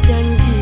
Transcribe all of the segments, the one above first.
Janji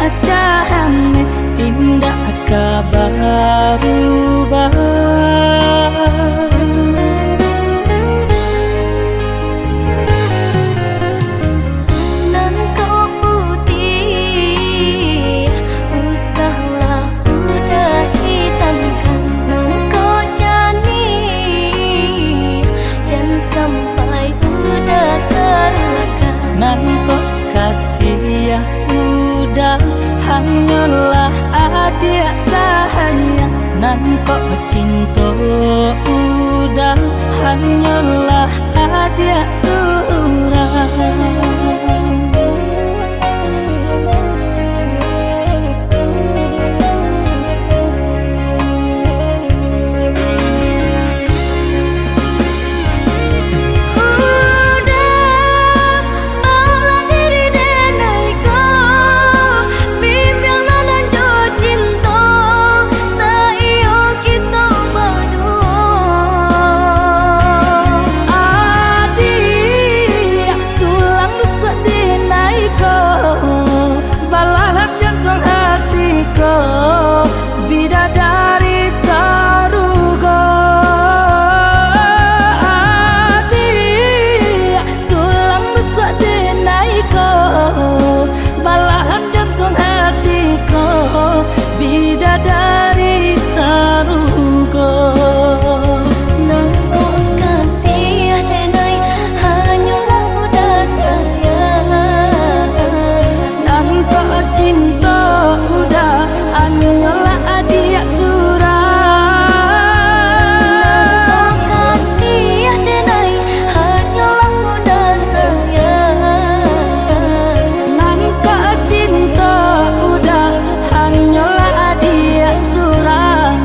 acan indah kabarubah. Nan kok kasih ya udah hanyalah adik sayang. Nan kok cinta udah hanyalah adik surang. Bidadari sarugo adik tulang besar denaiko balahan jantung hatiku. Bidadari sarugo nan kau kasih denai hanyalah udah sayang. Nan kau cinta udah hanyalah adik surang. Kau kasih denai hanyalah udah sayang. Nan kau cinta udah hanyalah adik surang.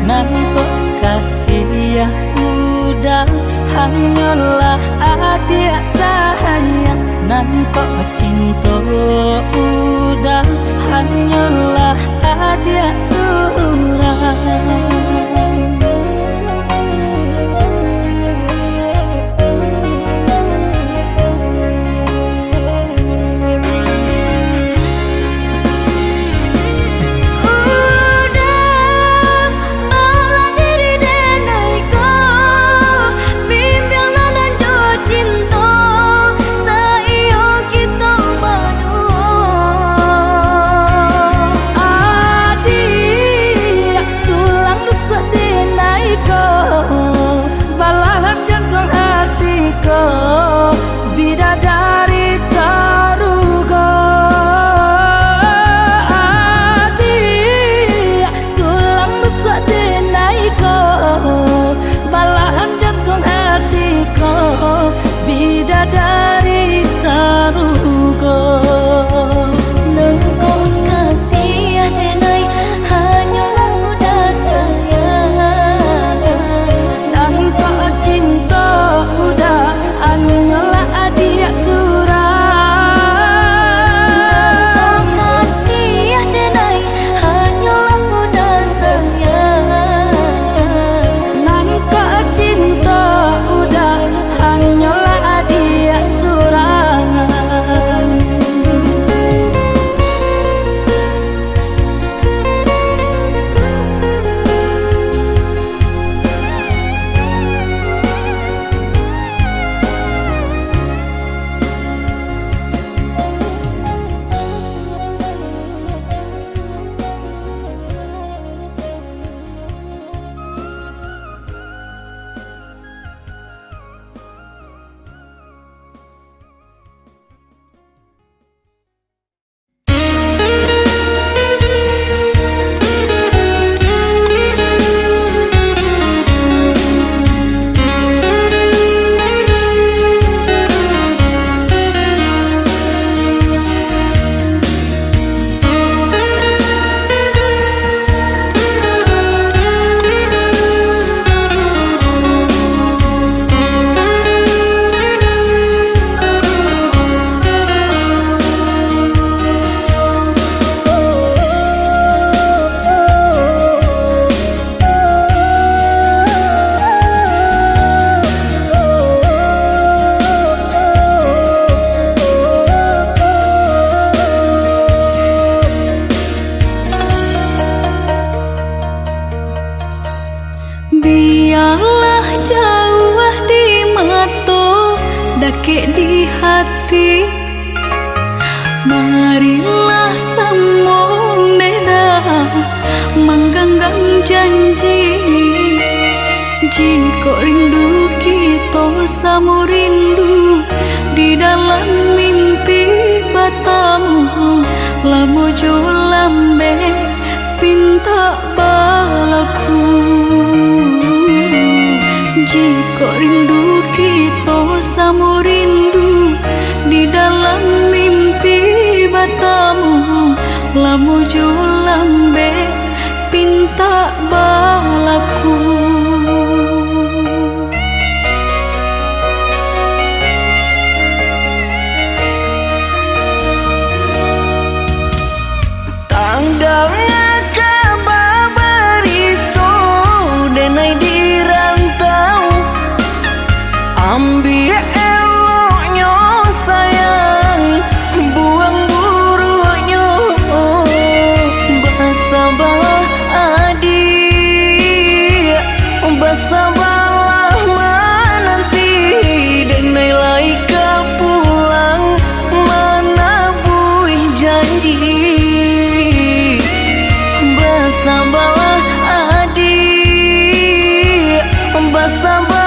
Nan kok kasih ya udah hanyalah adik sayang. Nan kok cinta udah hanyalah adik surang. Jika rindu kita sama rindu di dalam mimpi batamu, lamo jo lambe pinta balaku. Jika rindu kita sama rindu di dalam mimpi batamu, lamo jo lambe pinta balaku. Ambil eloknya sayang, buang buruknya. Bersabarlah adik, bersabarlah menanti. Denai laika pulang, mana buih janji. Bersabarlah adik, bersabarlah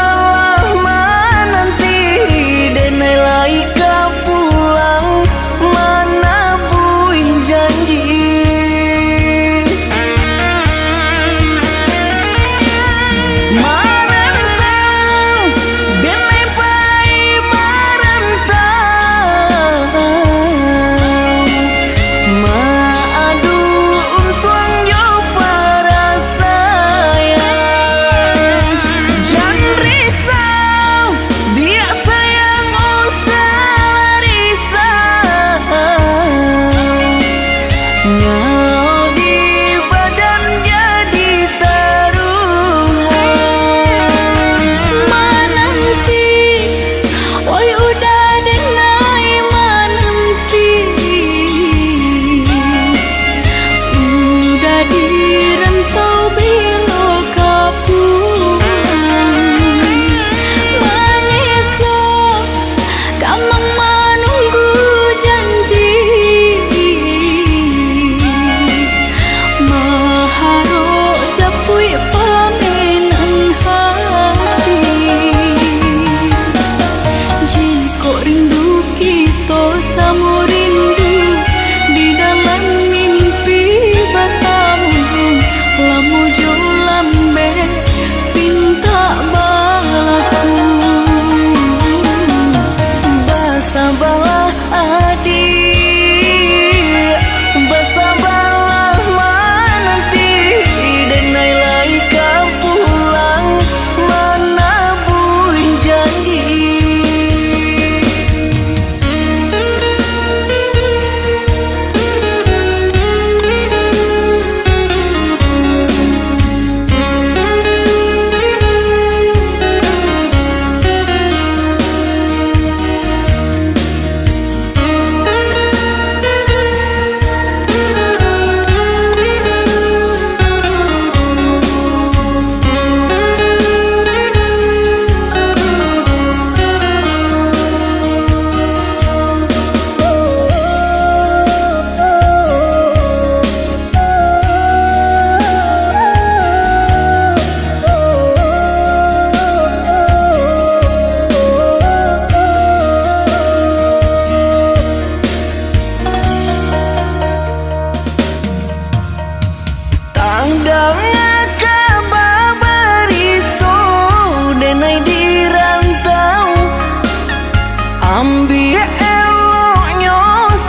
ambil eloknya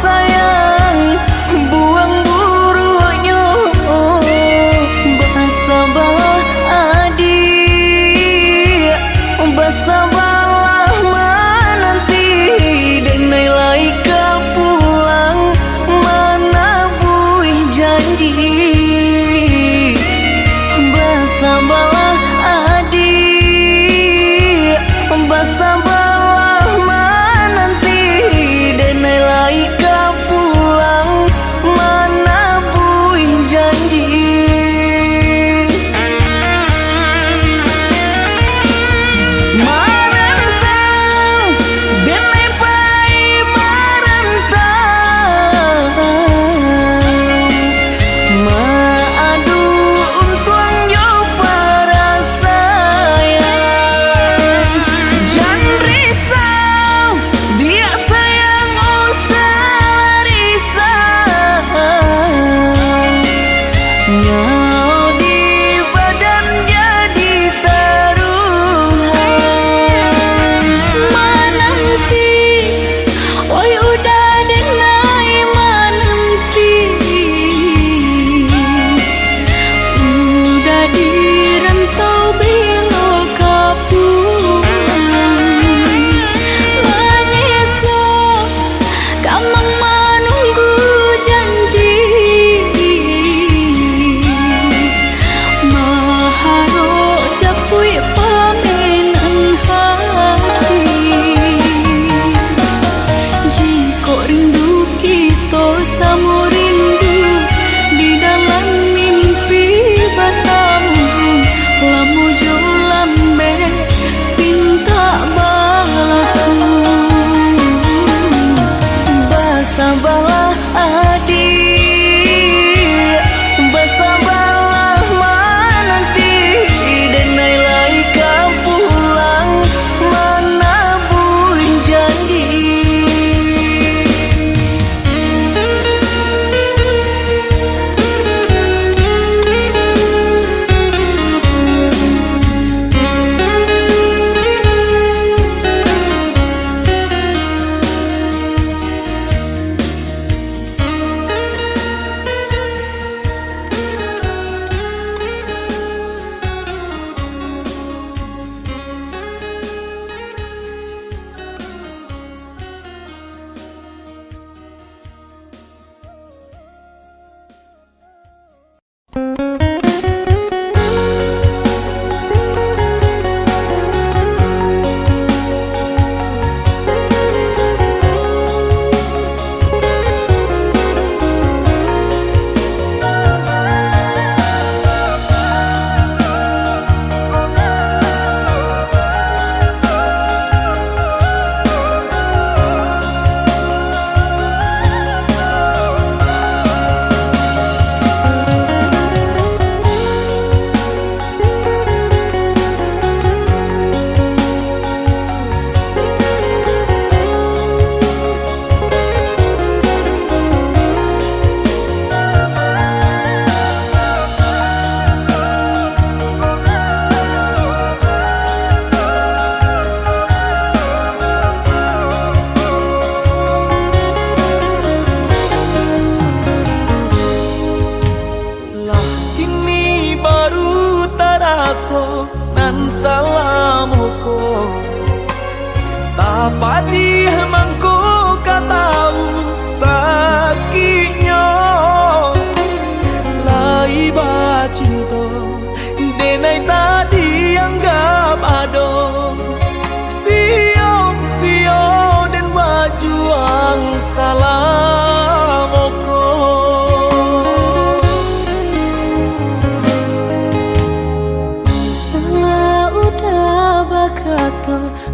sayang, buang buruknya. Bersabarlah adik, bersabarlah menanti. Denai laika pulang, mana buih janji. Bersabarlah adik, bersabarlah sayang.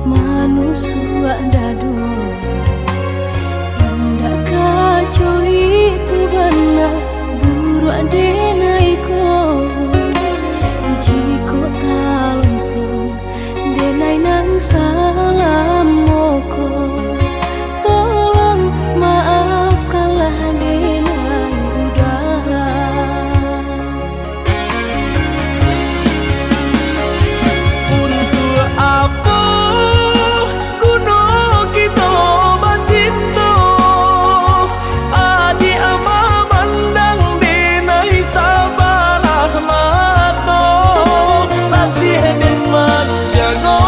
manusia dadu indah kacau itu benar buru adenaiko jiko talonsong denai nang salam moko tolong maafkanlah denai udara. Untuk apa kuno kita bercinta, adi ama mandang denai sabalah mata latih den manjago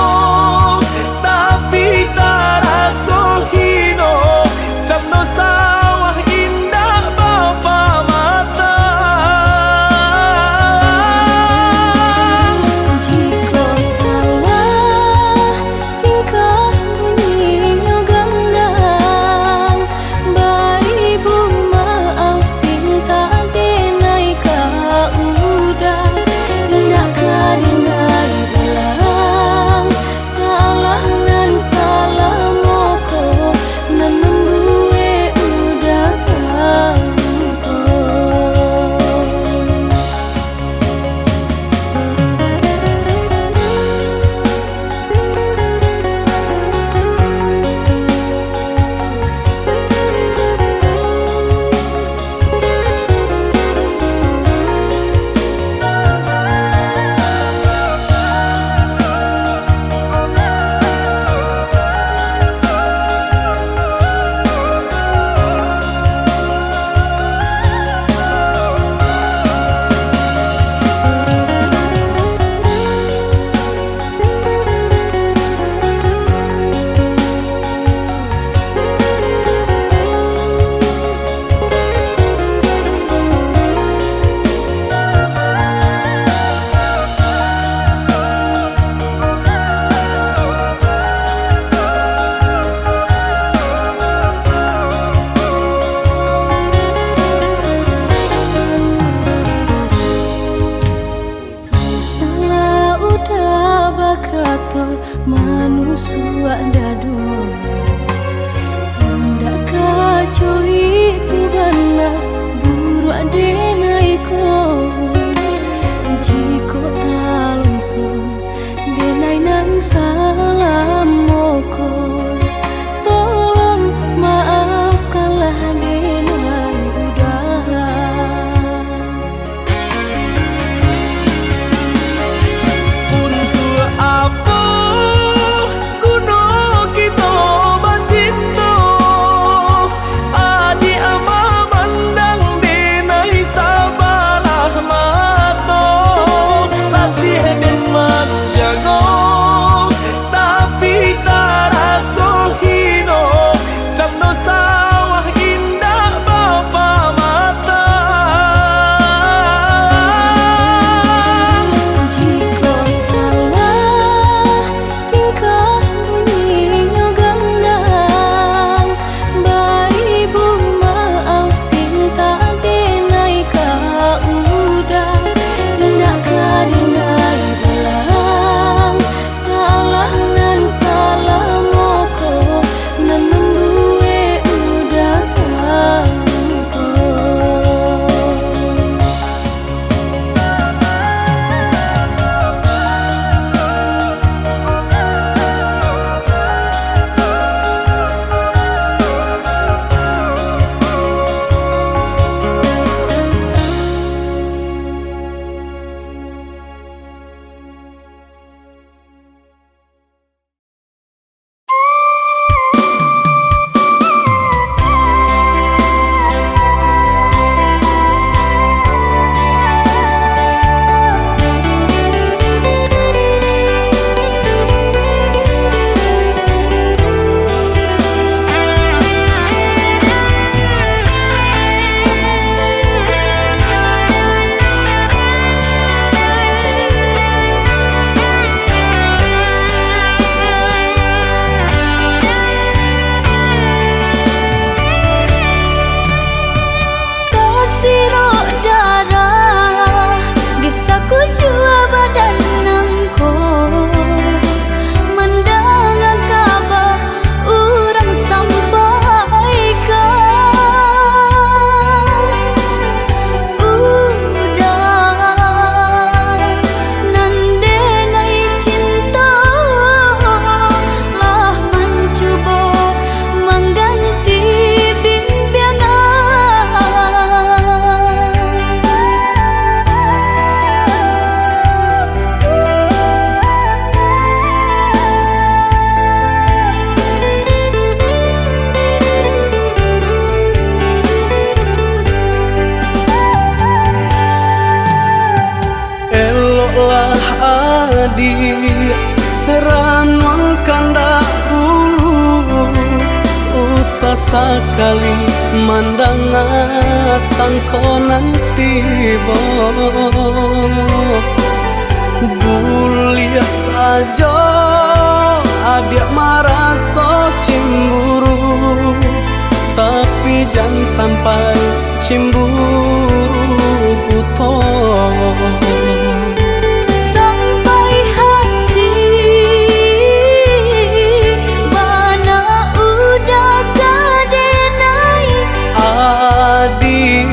tapi taraso hino camno sawah indah bapa mata. Jika salah tingkah bunyinya gandang bari bu maaf pinta denai ka udah indah karinai ulang salah nan salah moko nan membuwe udah tahu salah udah bakato manusia dadu indah kacau itu benar buru adenaiko jiko talonsong denai nang salam moko tolong maafkanlah denai udara. Untuk apa kuno kita bercinta, adi adi ranwang kanda ulu usah sekali mandang sangkonan tiba buliah saja adik merasa cemburu tapi jangan sampai cemburu buta sampai hati mana udah kadenai adik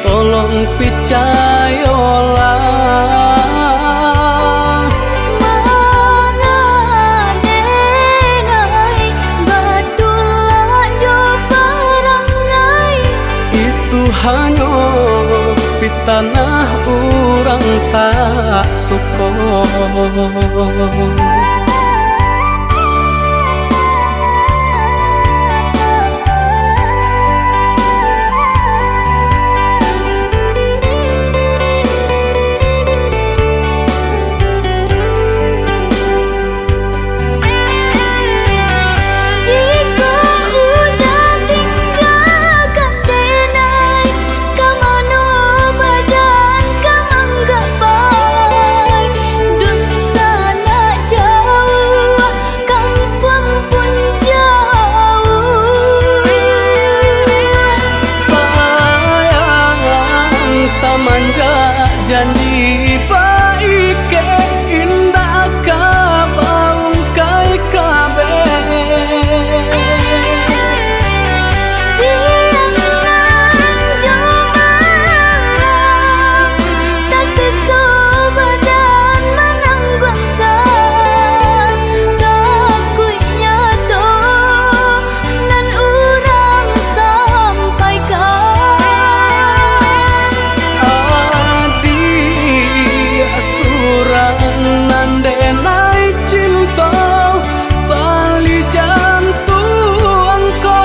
tolong percayalah hanya di tanah orang tak suka. Samanja janji baik ke indah kabaung kai kabe siang nan jumalang tak sesobadan menanggungkan takunya to nan urang sampaikan nandenai cinta tali jantuangku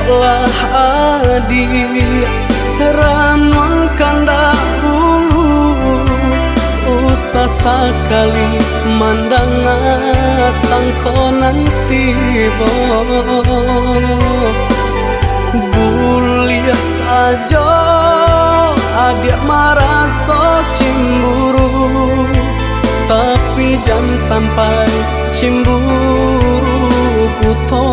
lah adik ranwang kanda ulu usah sekali mandang sangkonan tiba buliah saja adik merasa cemburu tapi jangan sampai cemburu buta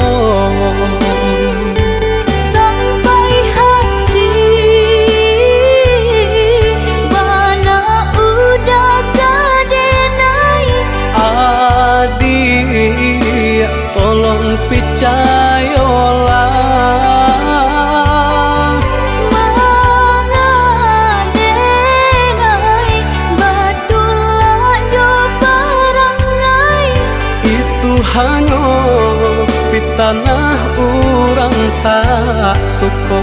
adik tolong percayalah mengadenai batulah jo perangai itu hanya di tanah orang tak suka.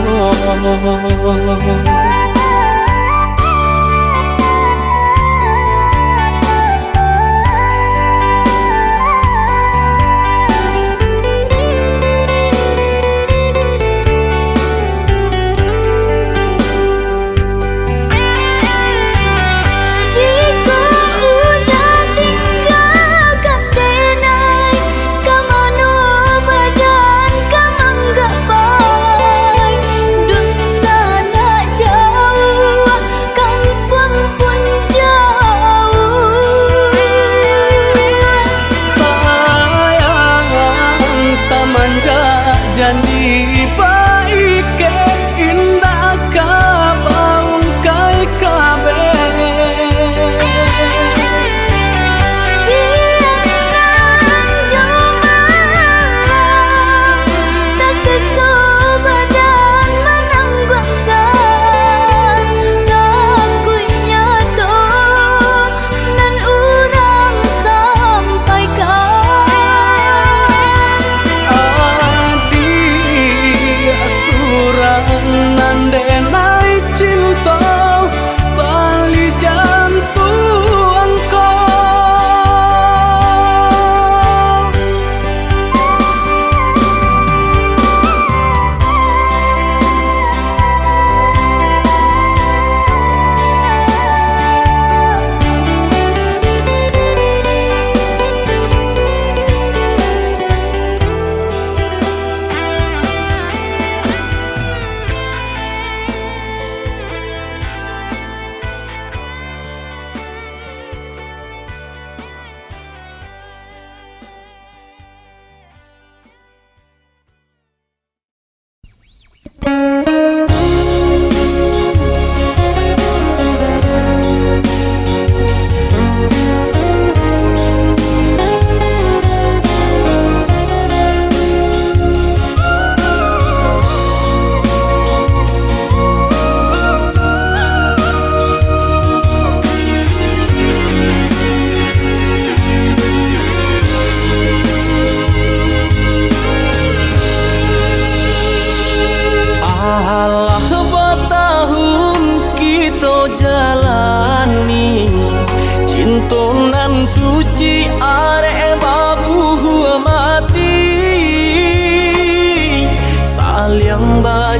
Jauh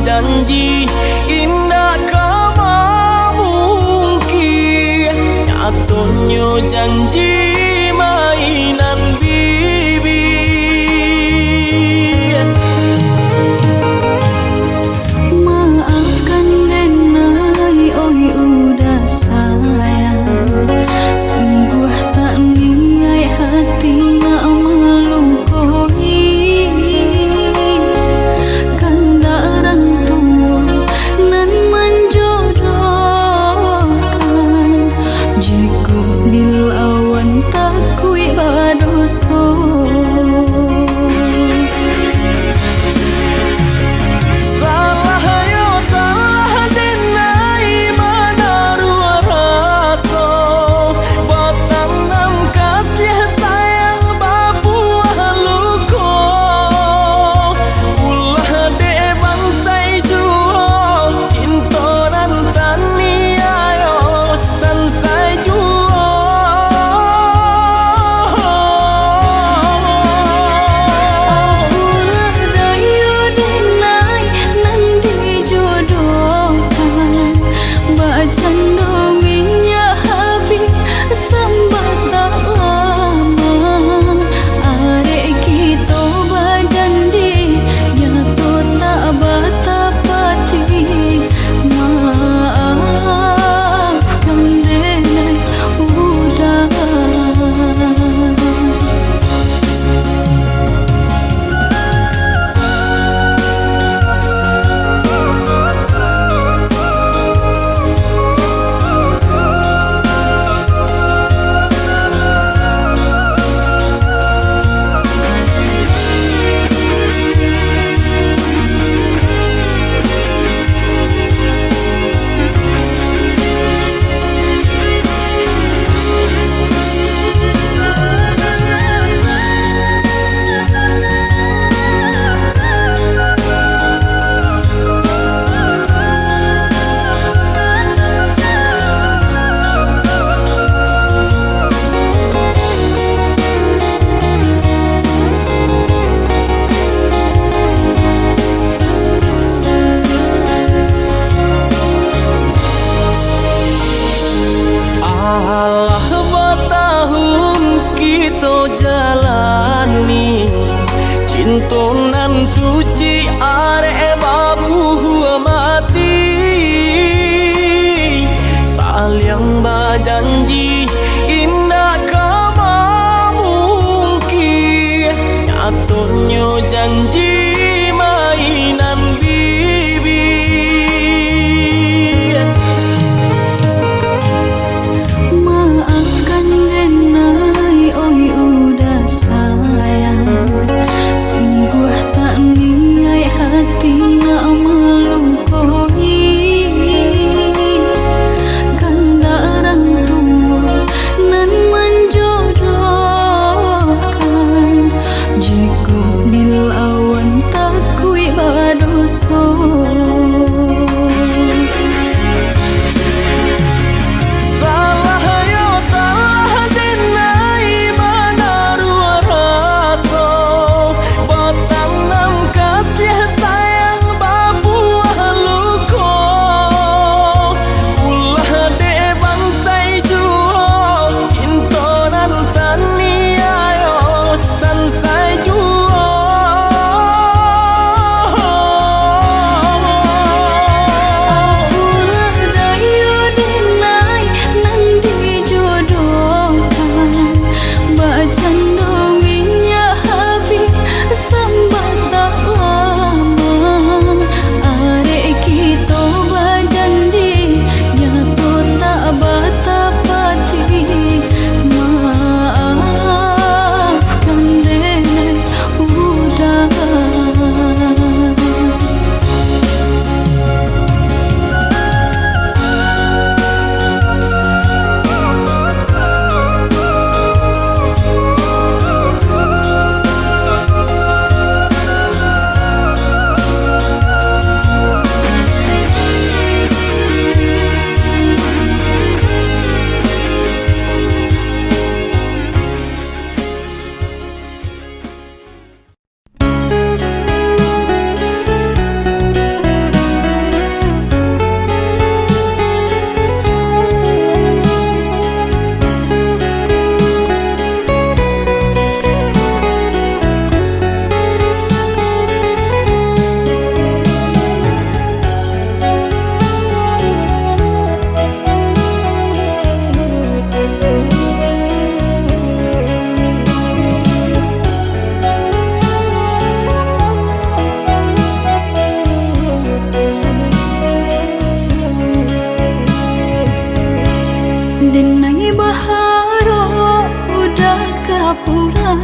janji indah kama mungkin nyatonyo janji mainan bibir. Maafkan Denai, oi udah sayang, sungguh tak niat hati nak melukai. Kanda rantua nan menjodohkan, jika dilawan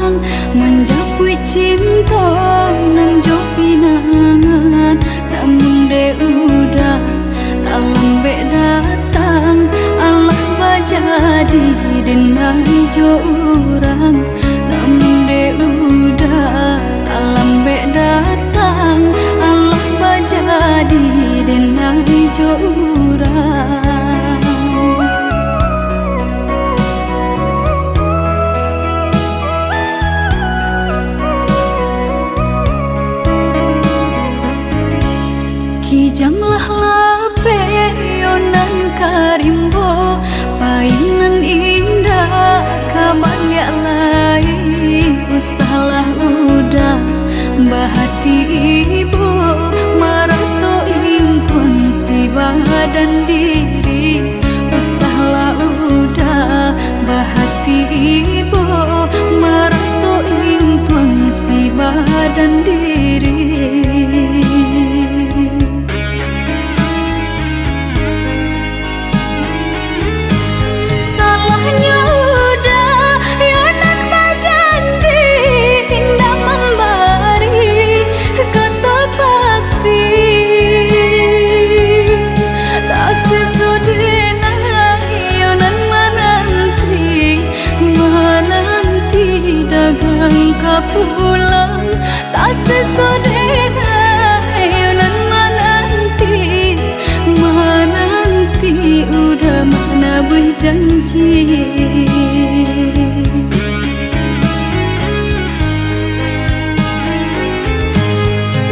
datang menjauhi cinta nan jo pinangan, namun de udah tak lambe datang. Allah bajadi denai jo urang, namun de udah tak lambe datang. Allah bajadi denai jo urang. Kijanglah lape yonan karimbo, painan indah kabagya lai. Usahlah udah bahati ibu, marato impun si badan diri. Usahlah udah bahati ibu, marato impun si badan diri. Pulang tak sesodena yonan menanti udah mana berjanji.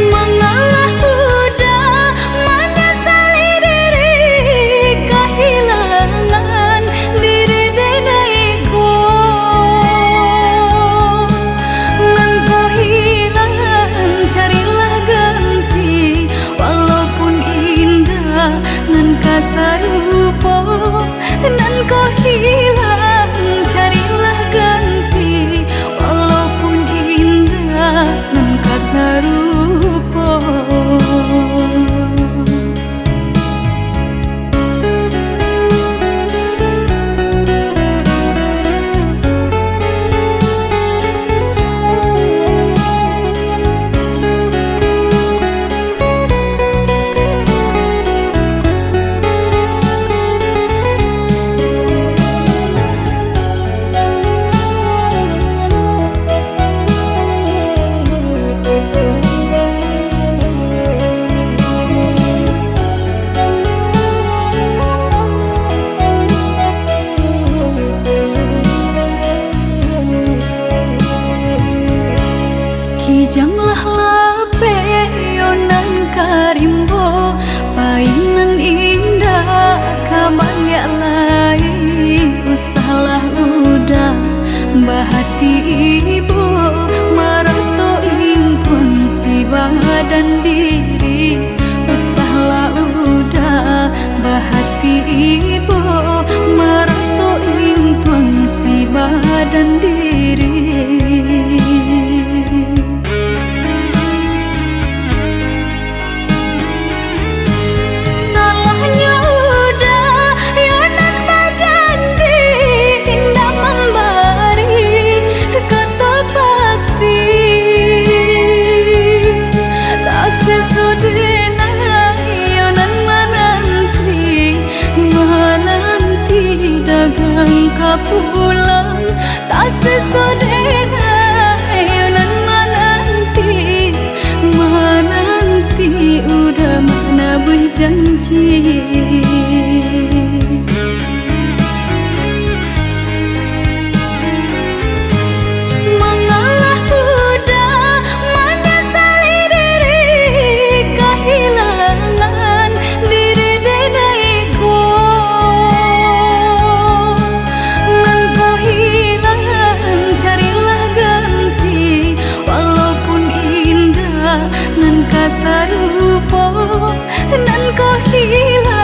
Mengalah udah menyesali diri, kehilangan diri denaiku. Nan kasarupo, nan kau hilang, carilah ganti. Walaupun indah, nan kasarupo. Kijanglah lape yonan karimbo, painan indah kabagya lai. Usahlah udah bahati ibu, marato impun si badan diri. Usahlah udah bahati ibu, marato impun si badan diri. Pulang tak sesodena yonan menanti udah mana berjanji. Mengalah udah menyesali diri, kehilangan diri denaiku. Nan kasarupo, nan kau hilang.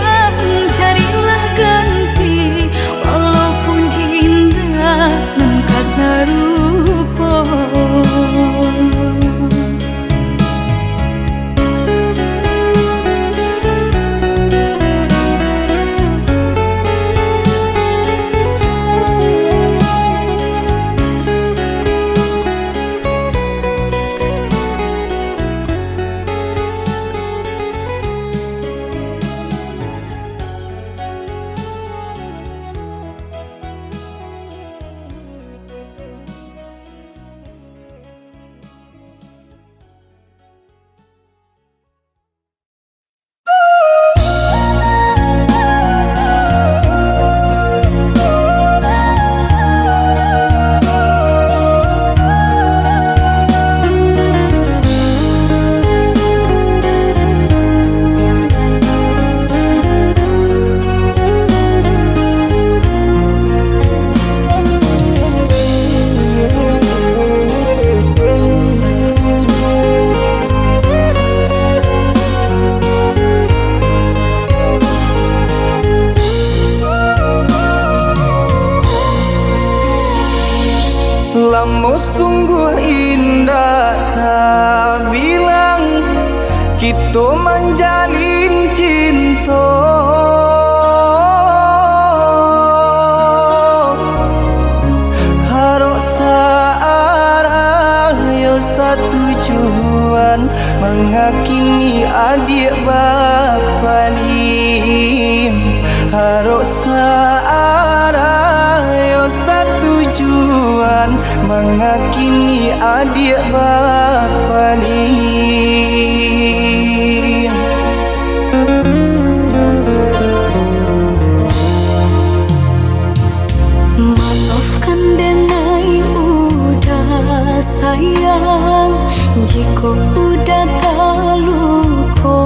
sungguh indah tak bilang kita menjalin cinta. Harok searah yo tujuan mengakini adik bapa ni. Harok searah yo tujuan mengakini adik bapa ni. Maafkan denai udah sayang, jika udah terluka.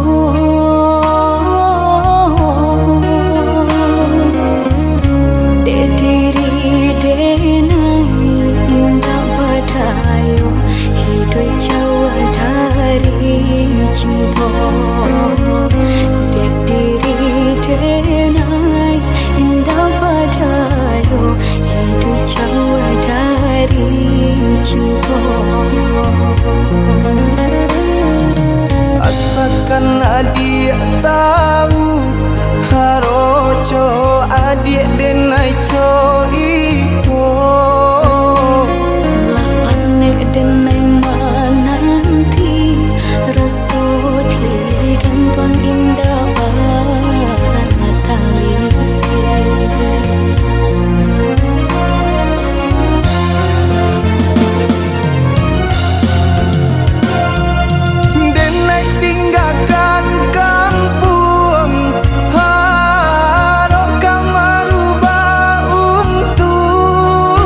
Diri denai indah badayo, hidup jauh dari cinta. Diri denai indah badayo, hidup jauh dari cinta. Asalkan adik tahu haroco adik denai co iko. Lapanek denai mananti raso di kantong indah batali. Denai tinggalkan kampung, harokah merubah untung.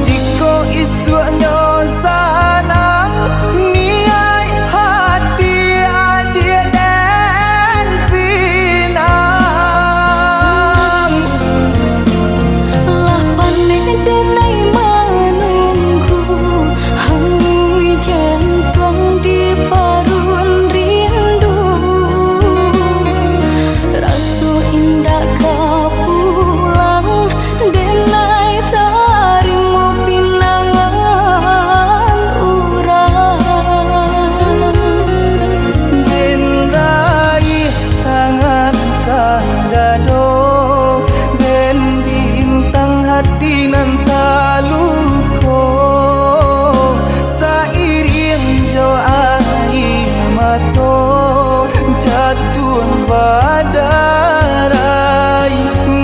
Jika isunya sanang niai hati adik dan pinang. Lapanek denai menunggu hanui jantung di parun rindu. Rasu indah kau pulang, denai tarimu pinangan urang. Den raih tangan kandado, den bintang hati nan taluko. Sairing jo air mato jatuh badarai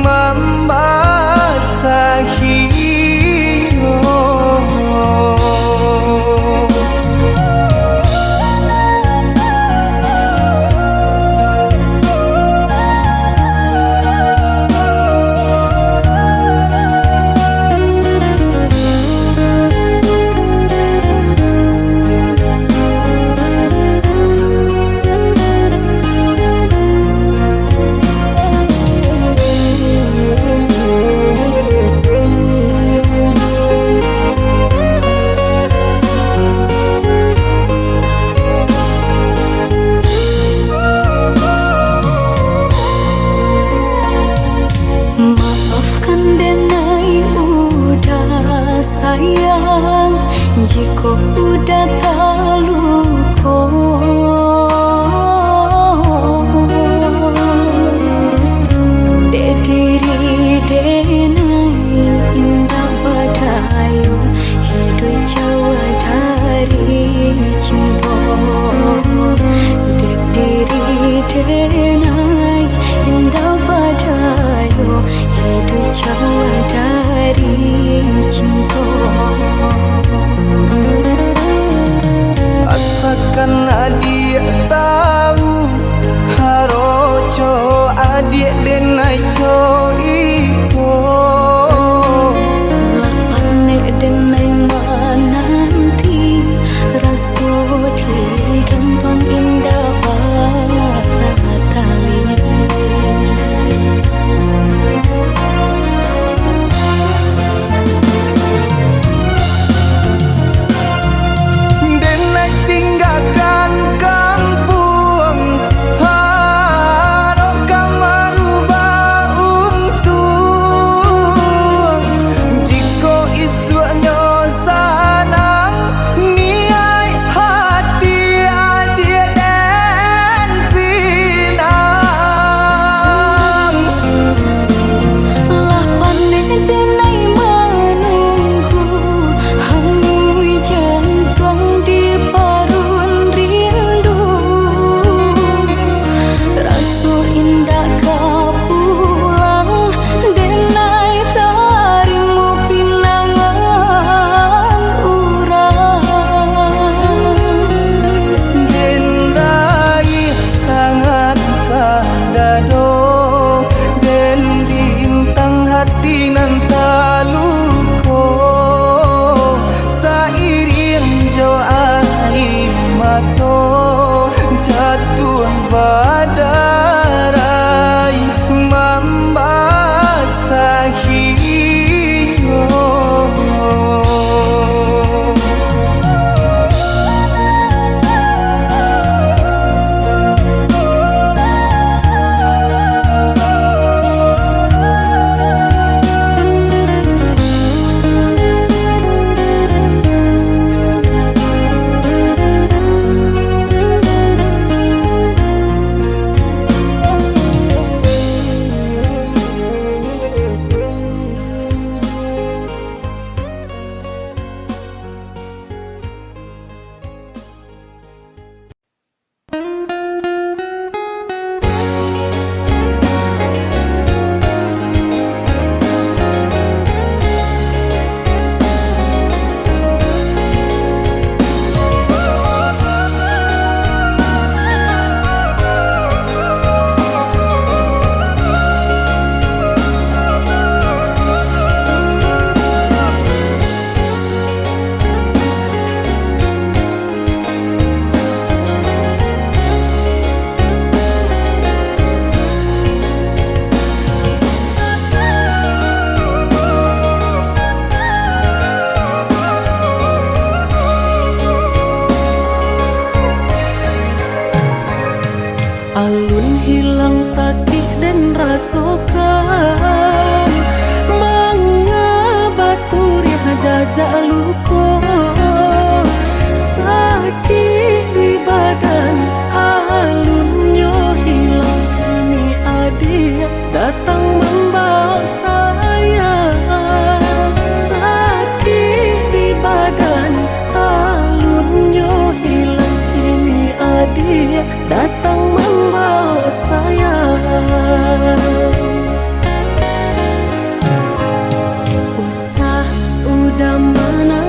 membasahi. Maafkan denai udah sayang, jika udah terluka. Diri denai indah badayo, hidup jauh dari cinta. Diri denai indah badayo, hidup jauh dari cinta. Asalkan adik tahu haroco adik denai co iko. Lapanek denai mananti raso di kantong indah batali. Denai tinggalkan kampung, harokah merubah untung. barai membasahinya. Alun hilang sakit dan rasokan, mengabaturi jajak luka. Sakit di badan alunnya hilang, kini adik datang membawa saya. Sakit di badan alunnya hilang, kini adik datang membawa saya. Usah udah mana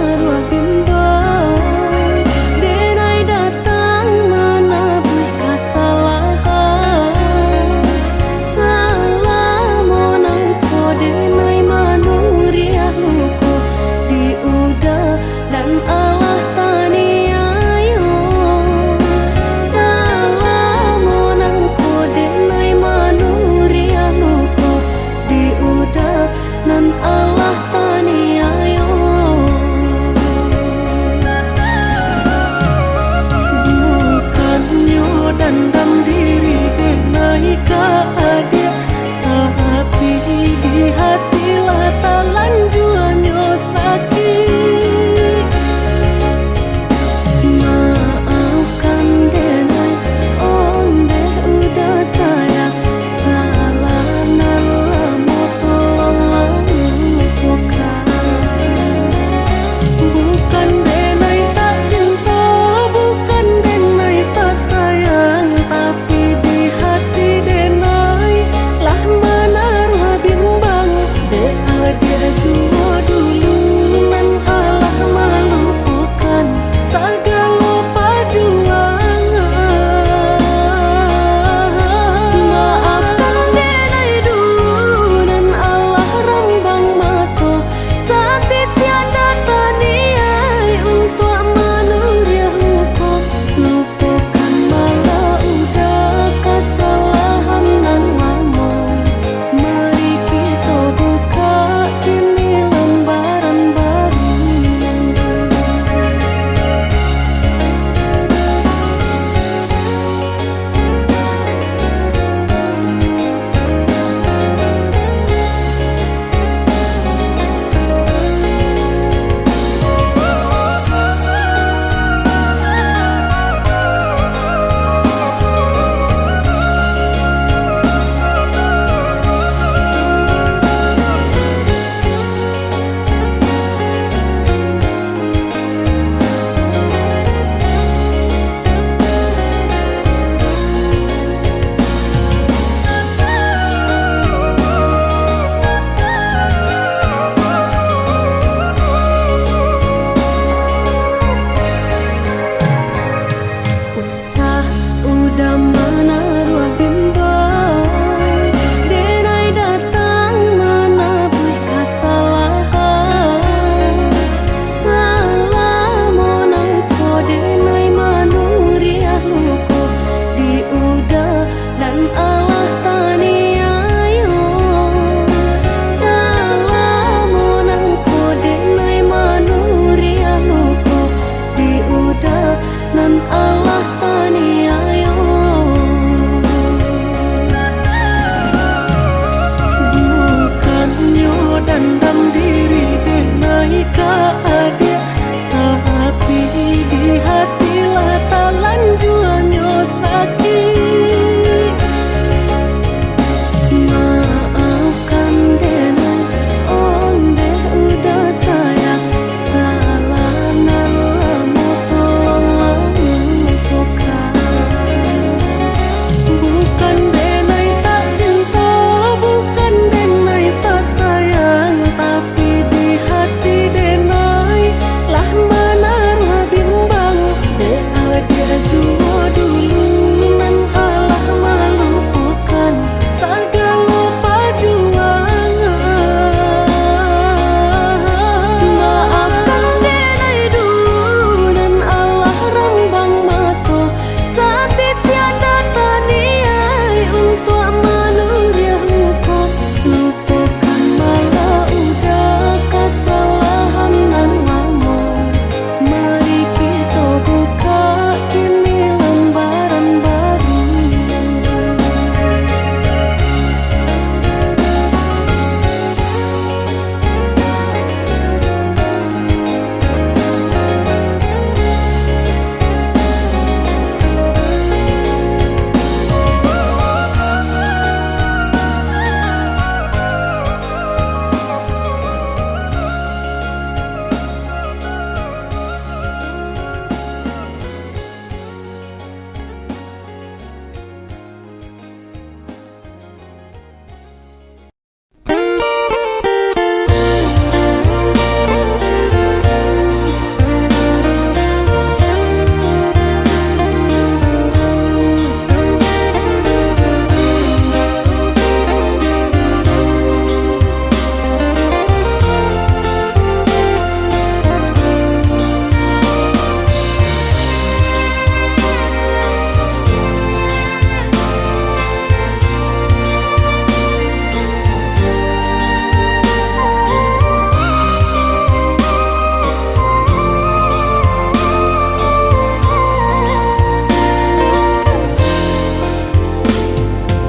Allah taniayo salamunang ko denay manuria luko diuda nan Allah taniayo bukannya dandam diri denai ka adik tapi di hatilah talanjuannya sakit maafkan denai onde udah sayang salah nalamu tolonglah lupakan bukan denai tak cinta bukan denai tak sayang tapi di hati denai lah menaruh bimbang dia jua dulu nan Allah melupakan segala perjuangan maafkan denai dulu dan Allah rambang mato sati tiada taniai untuk manusia lupa lupakan malah udah kesalahan nan lama mari kita buka kini lembaran baru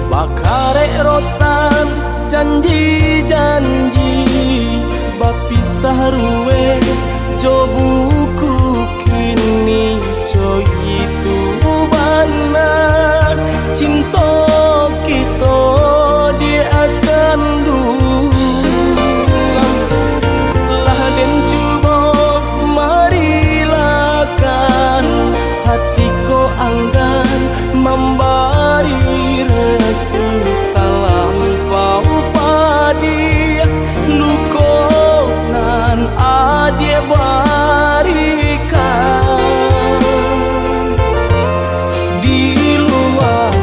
Bakarek rotan janji-janji bapisah ruwe jo buku kini jo itu bana cinta kita dia akan dulang lah den cuba marilakan hatiku anggan membari restu talampau padi luko nan adie barikan di luar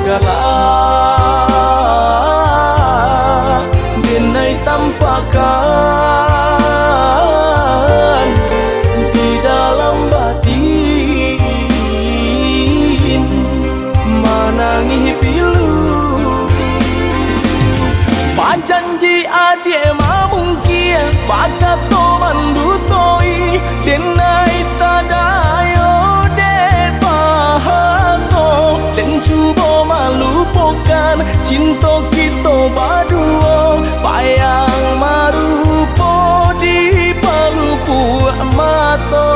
galak denai tampakan di dalam batin manangi pilu janji adie mamungkia baka to mandutoi denai tadayo de pahaso den cubo malupokan cinta kita baduo payang marupo di palupu mato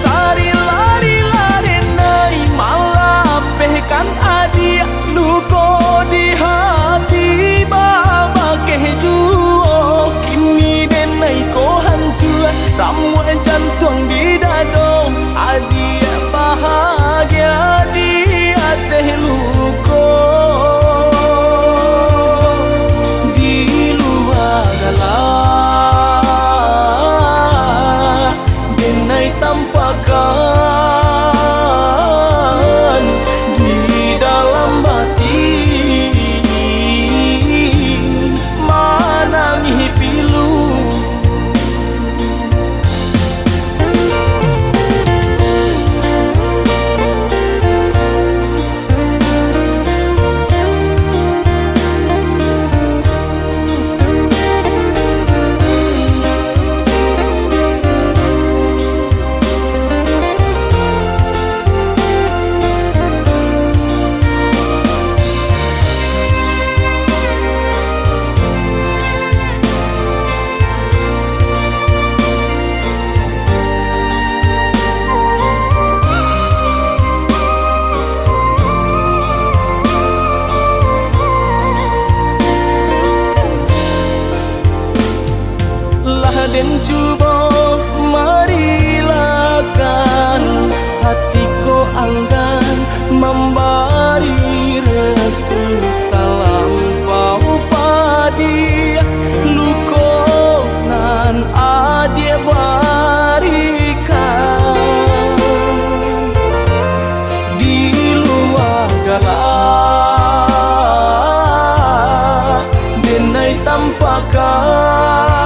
sari lari denai malah pehkan adie luko di hati baba kejuo kini denai ko hancur ramu jantung di dado adia bahagia di hati luko dan cuba marilakan hatiku anggan memberi restu talampau padi luko nan adia barikan di luar galak denai tampakan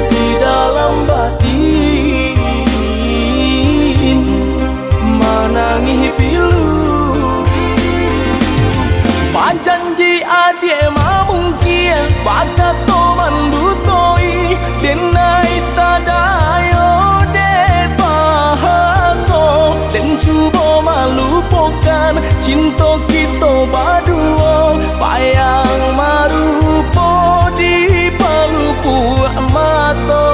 di dalam batin manangi pilu panjanji adie mamungkia pada toman butoi denai tadayo de bahaso dan cuba malupokan cinta kita baduo payang marupo di palupu mato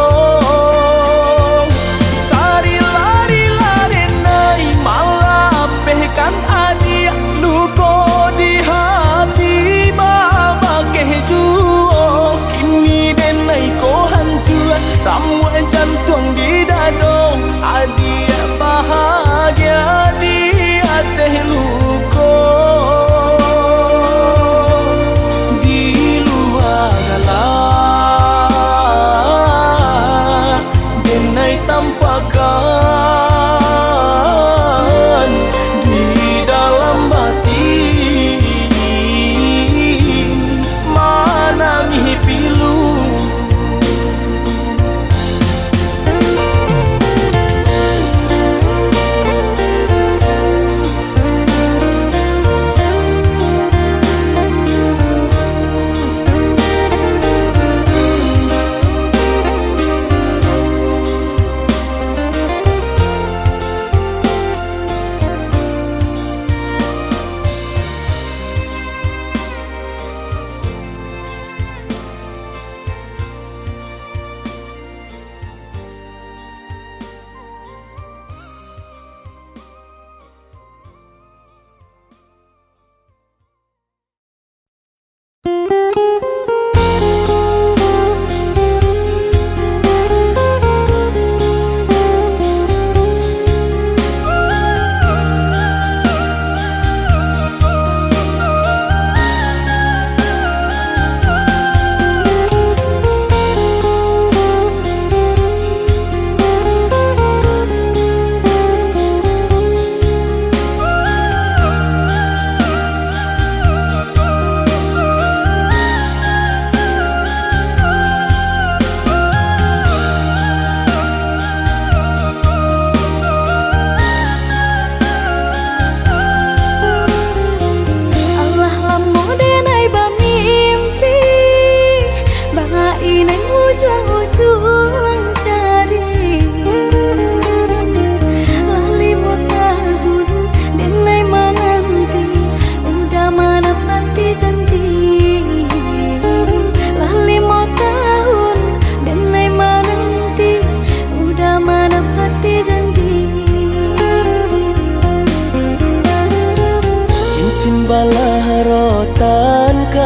sari lari lari nai malapehkan adia luko di hati baba kejuo kini denai ko hancur ramuan jantung di dado adia bahagia di hati luko di luar galak denai tampakan di dalam batin manangi pilu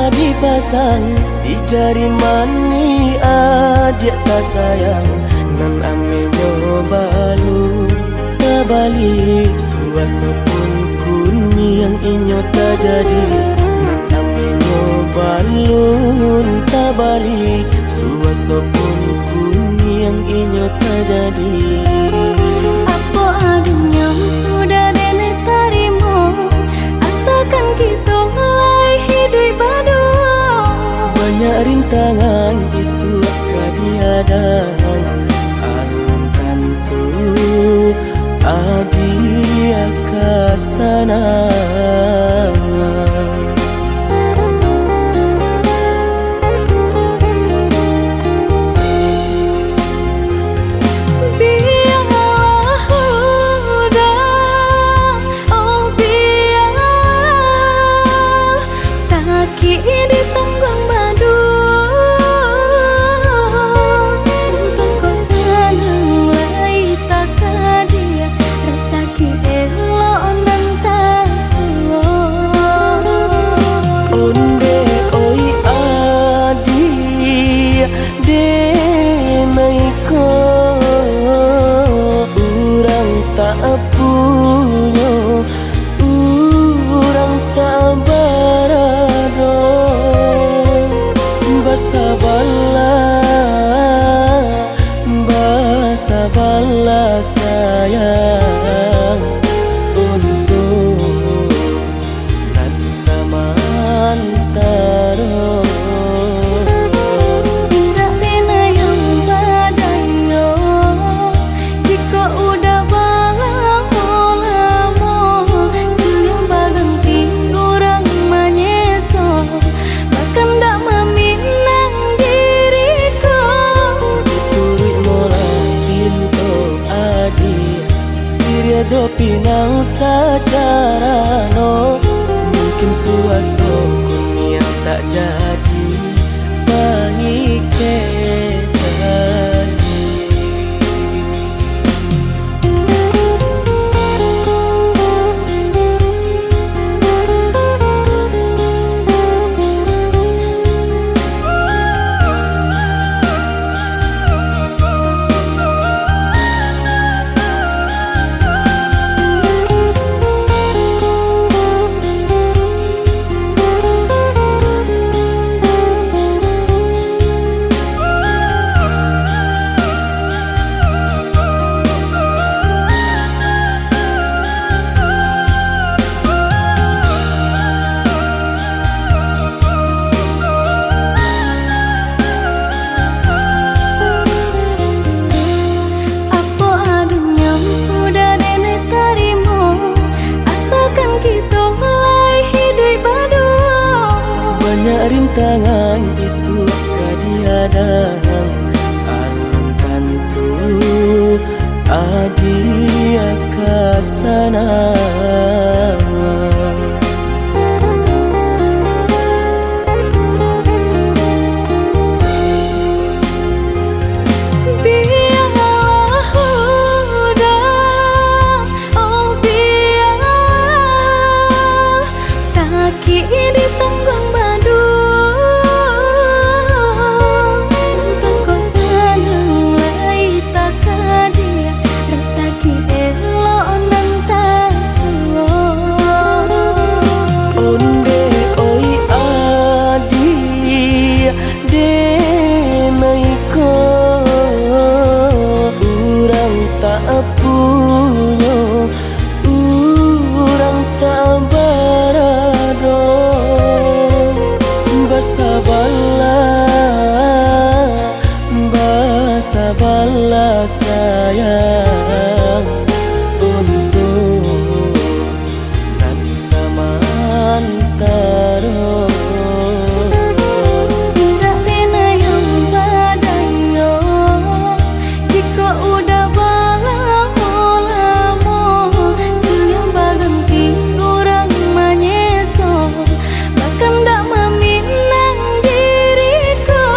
dipasang di jari mani adik tak sayang nan amenyo balu tabalik suasa pun kuni yang inyo tak jadi nan amenyo balun tabalik suasa pun kuni yang inyo tak jadi apa adanya udah dene tarimo asalkan kita mulai hidup baru banyak rintangan isu kadiadaan alun tentu adia kasana Rasa ki elok nan tak suwo pinang secara no, mungkin suasana yang tak jadi mengikat. Rintangan isu kadiadang alun tantu adia kasana. Bala sayang untuk nan samantara. Tidak pena yang badayo jika udah lamo siang baganti orang manyeso bahkan tak meminang diriku.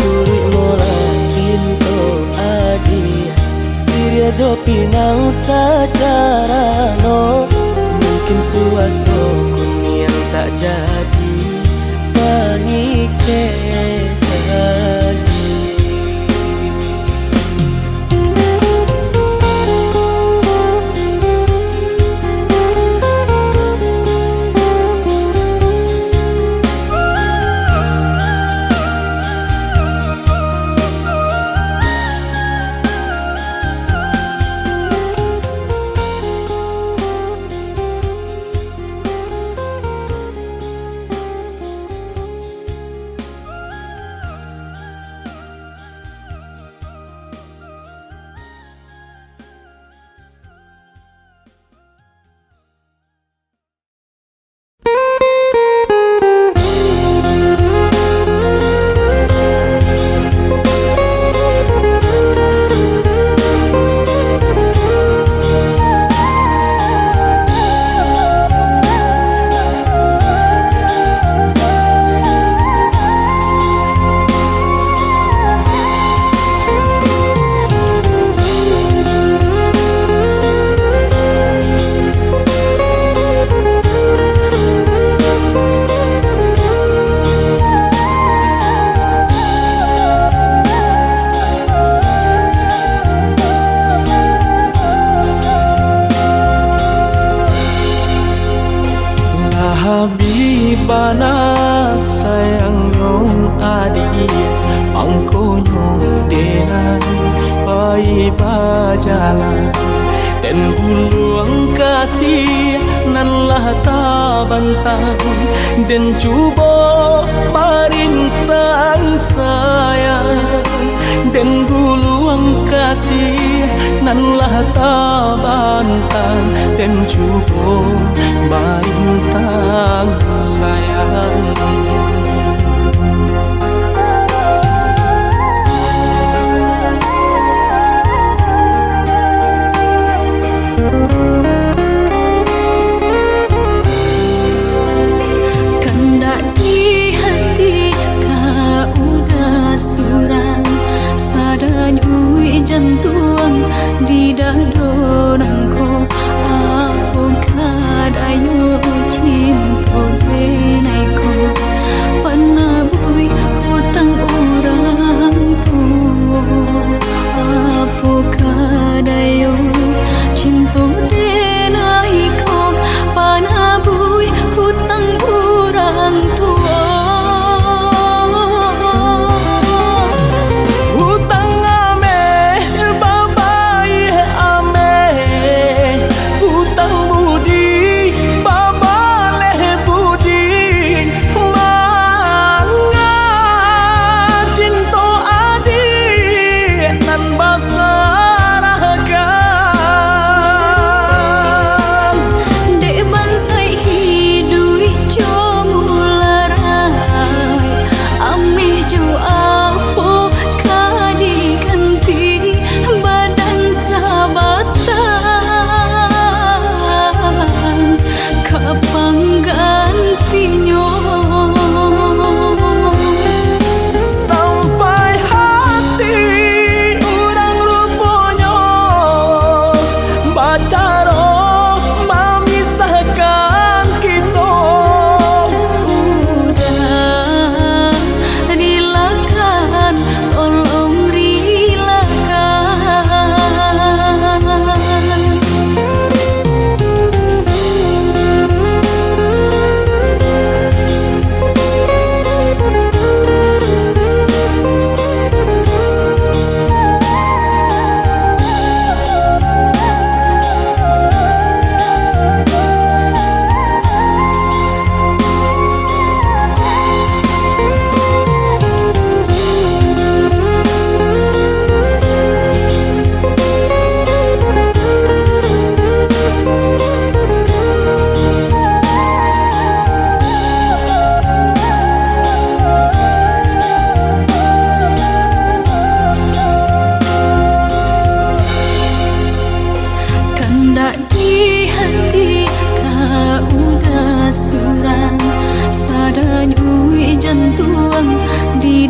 Turut mola pintu adi Siria jo pinang secara no, mungkin suasana yang tak jadi mengikat. Habibana sayang nyong adi pangko nyong denan pai bajalan dan buluang kasih nan lah ta bantang dan cuba marintang sayang dan buluang kasih nan lah ta bantang dan cuba marintang sayang.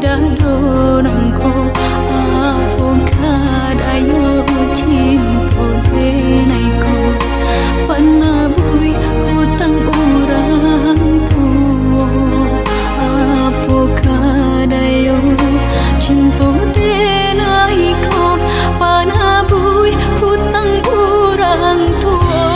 daronangko aku kadayo cinta denaiko panabui utang orang tua aku kadayo cinta denaiko panabui utang orang tua.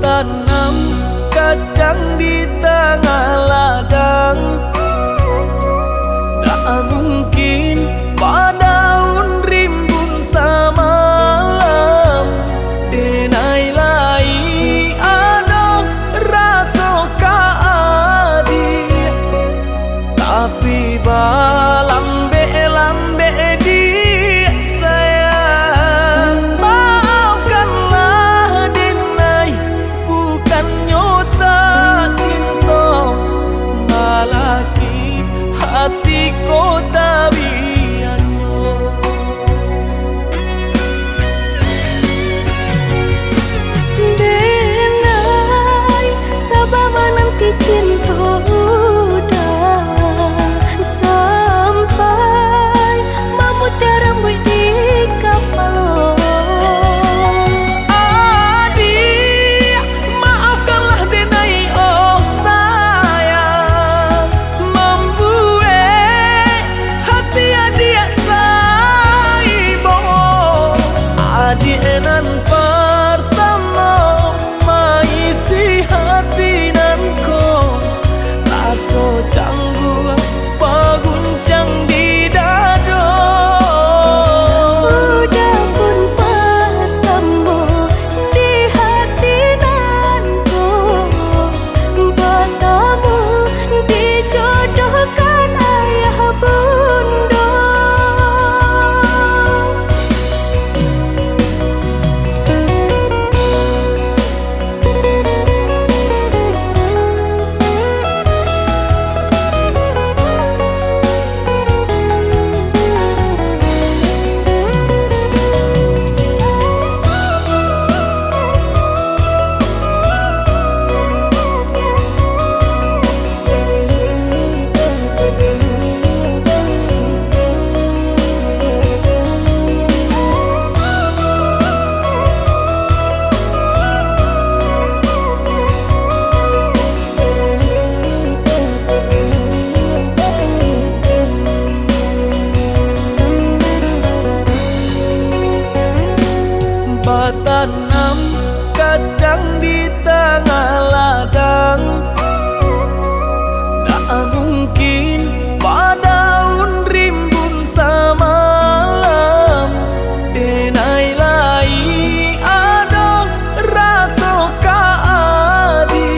Tanam kacang di tengah ladang, tak mungkin padaun rimbun samalam. Denai lai ada rasa kaadi, tapi lambe di sayang. Maafkanlah Denai, bukan nyota cinta malah tanam kacang di tengah ladang. Tak mungkin daun rimbun samalam. Denai lai ada rasa kaadi,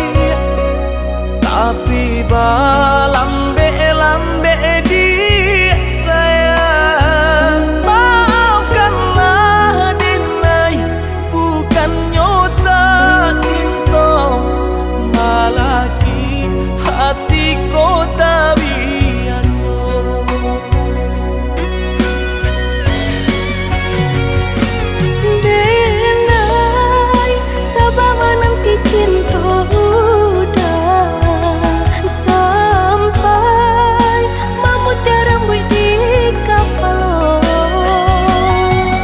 tapi lambe di sayang. Maafkanlah Denai, bukan nyota cinta, malaki hati ko tak biasa. Denai, sabar menanti cinta udah sampai memutih rambut di kepala.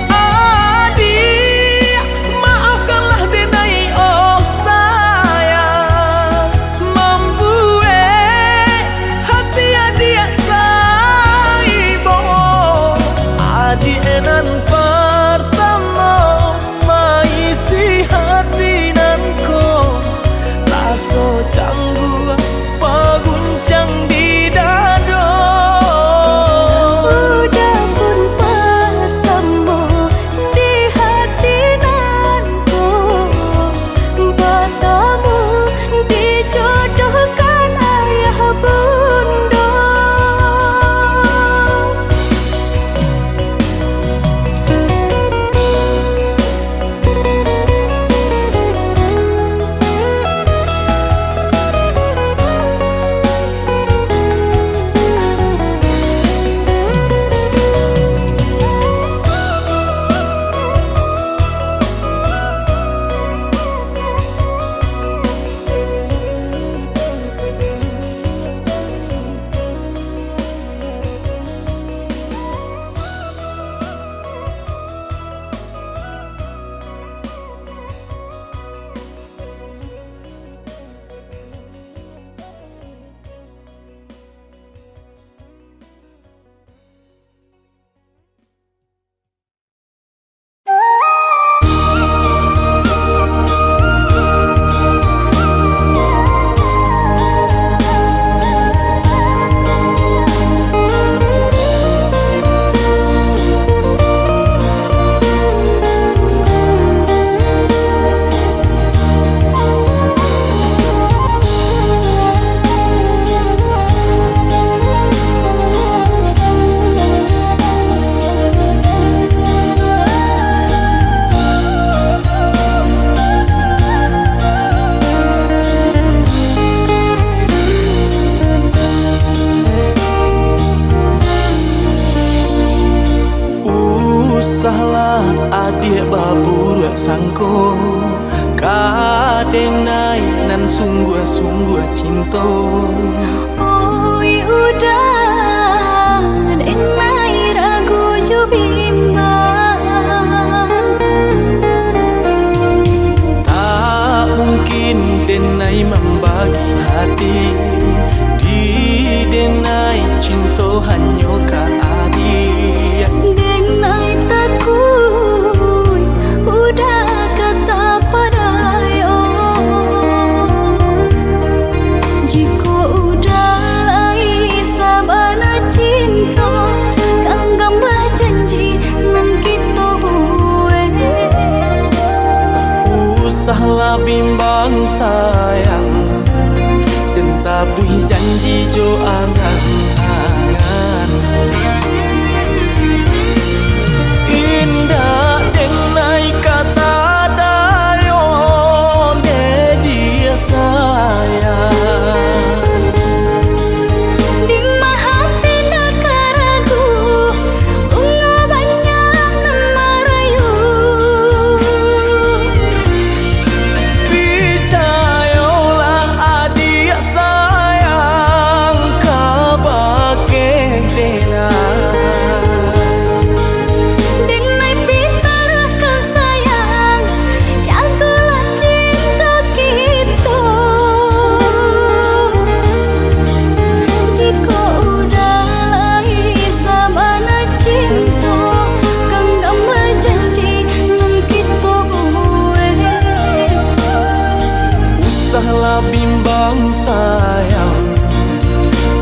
Adik, maafkanlah Denai, oh sayang, membuat hati adik taibo. Adik nan pertama maisi hati nanko, rasa canggung paguncang di dada. Udah pun pertama di hati nanku, bertemu dijodohkan ayah bunda. Usahlah adik babur sangko, kadenai nan sungguh-sungguh cinta. Oi udah Denai ragu ju bimbang. Tak mungkin Denai membagi hati, di Denai cinta hanya ka adik. Denai takut udah kata padayo, jika udah lai sabana cinta, kanggamblah janji nan kita buat. Usahlah bimbang sayang, dan tabui janji jo angan-angan. Indah Denai kata dayon de dia sayang. Di hati nak ragu, bunga banyak nan merayu. Percayalah adik sayang, kau bimbang sayang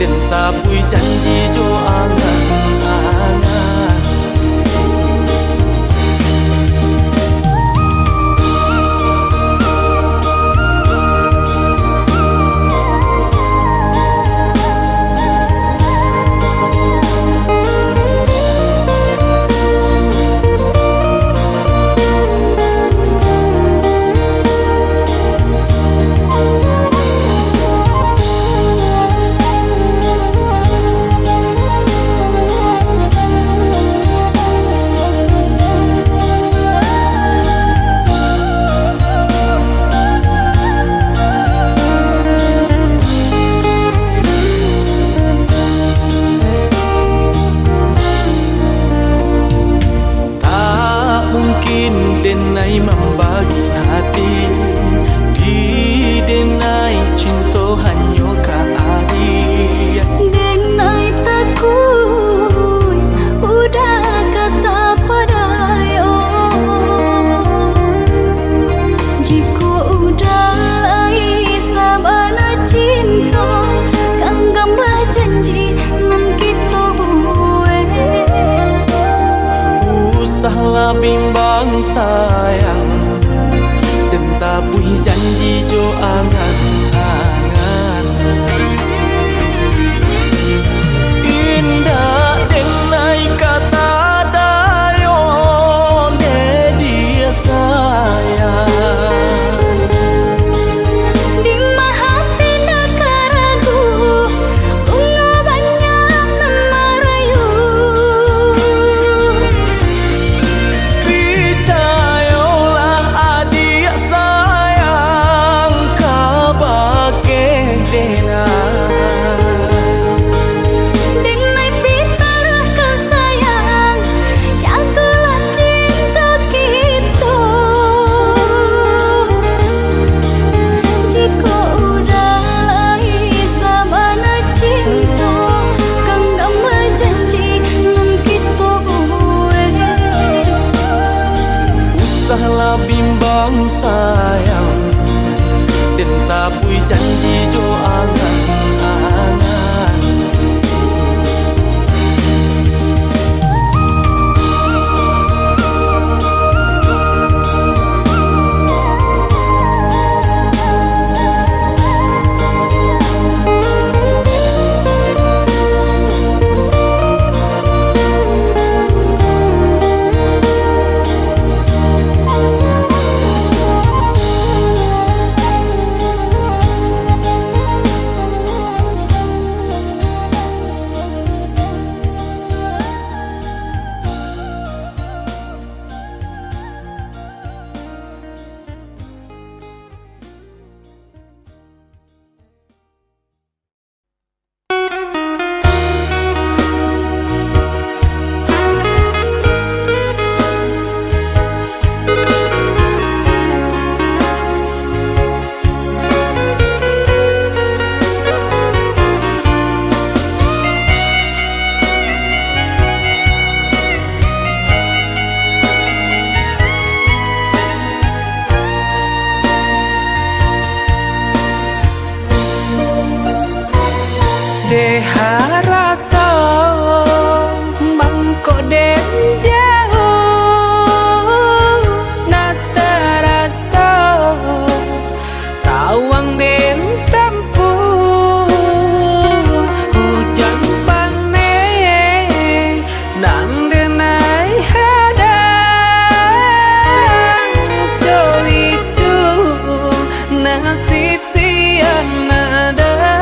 dan tabui janji jo angan-angan. Denai membagi hati di denai cinta hanya kali denai takut udah kata padayo jika udah lai sabana cinta kanggamlah janji nan kita buat usahlah bimbang sayang dan tabui janji jo angan-angan. Indah denai kata dayon de dia sayang di mahapi nakaragu bunga banyak nan marayu percayalah adik sayang kabake denai pitarahkan sayang jagalah cinta kita jika udah lai sabana cinta kanggamlah janji nan kita buat usahlah bimbang sayang dan tabui janji jo angan-angan. De harata mangko den jauh na terasa tawang den tempuh hujan pane nan denai hadang jo itu nasib siang nadaga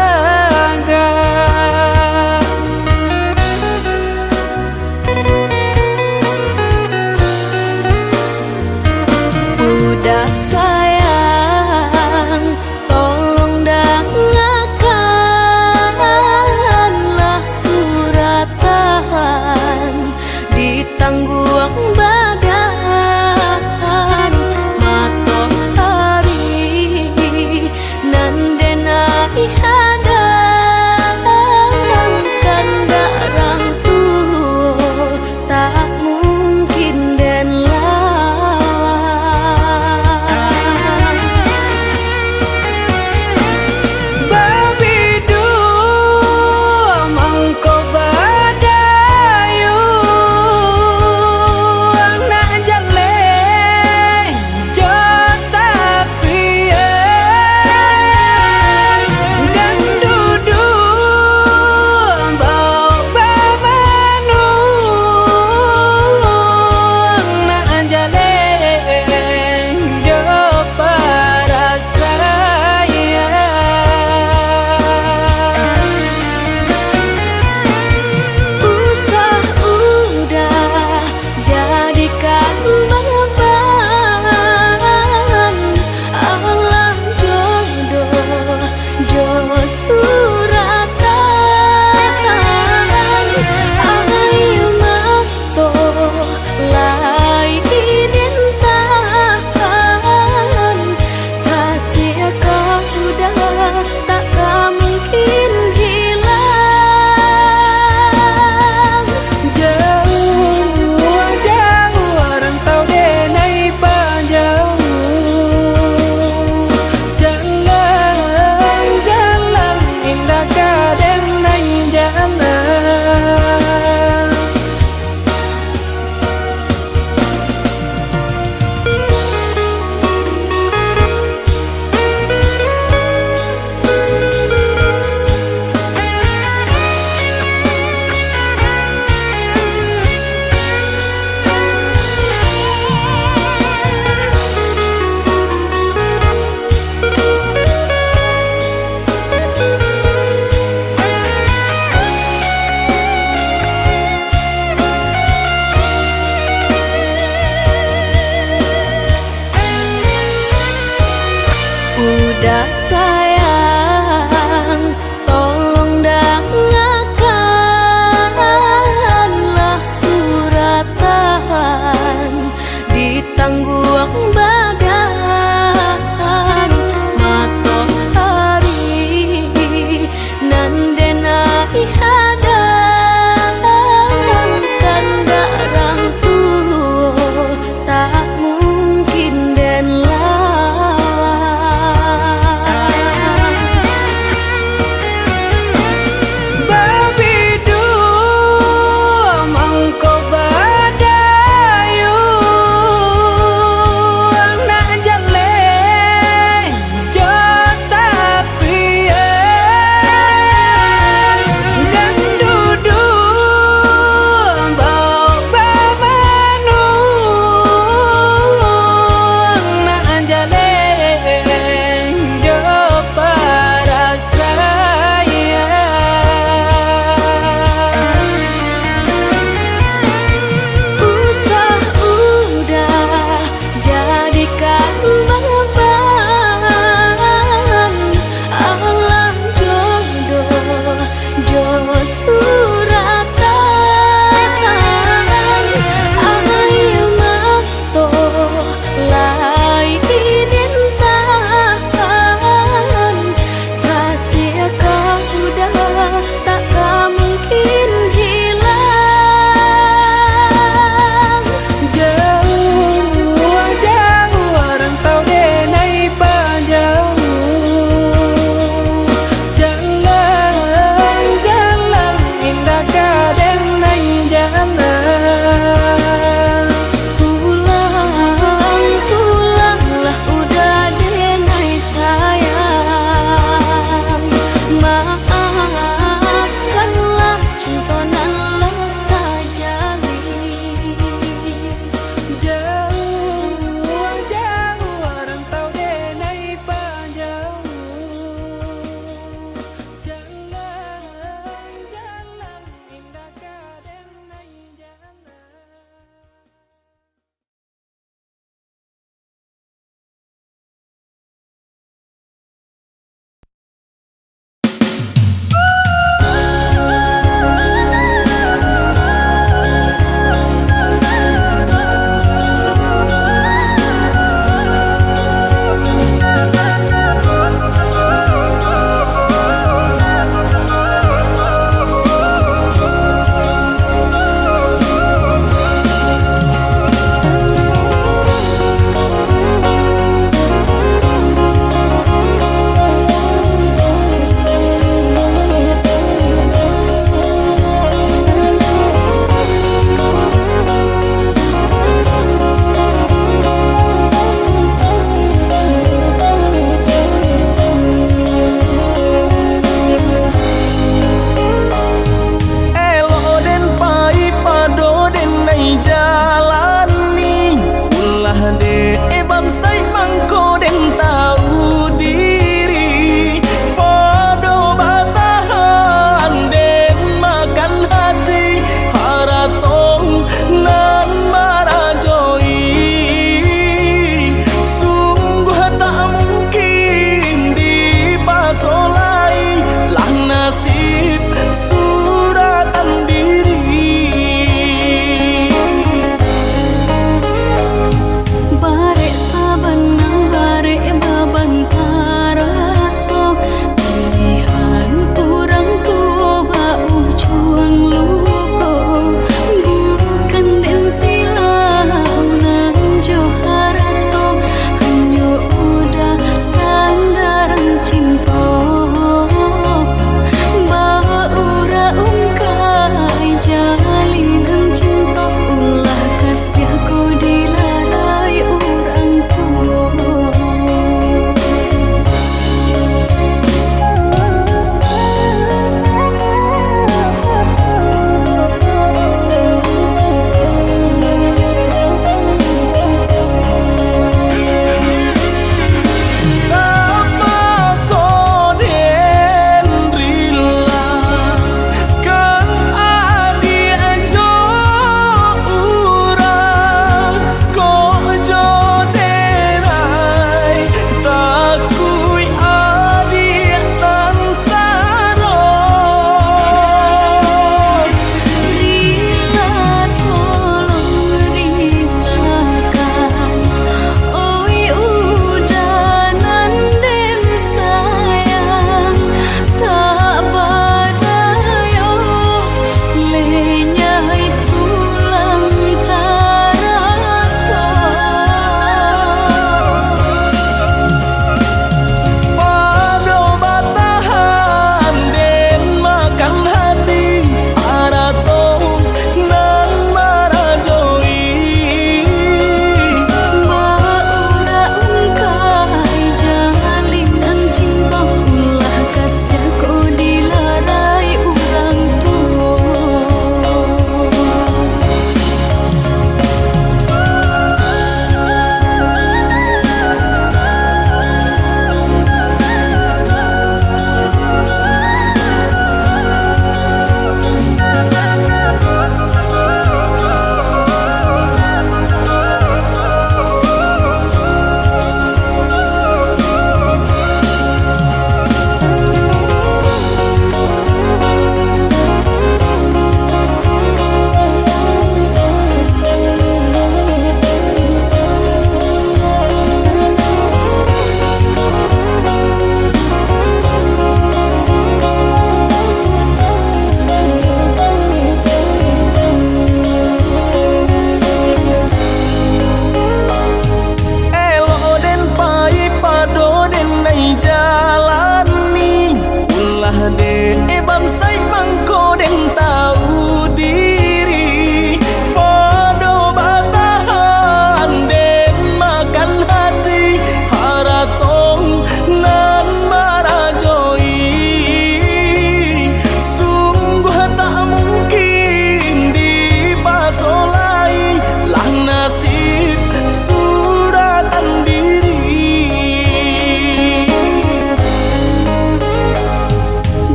sayang, tolong dengarkanlah suratan di tangguang badan matahari nan denai hadang kandarang tuo tak mungkin den lawan.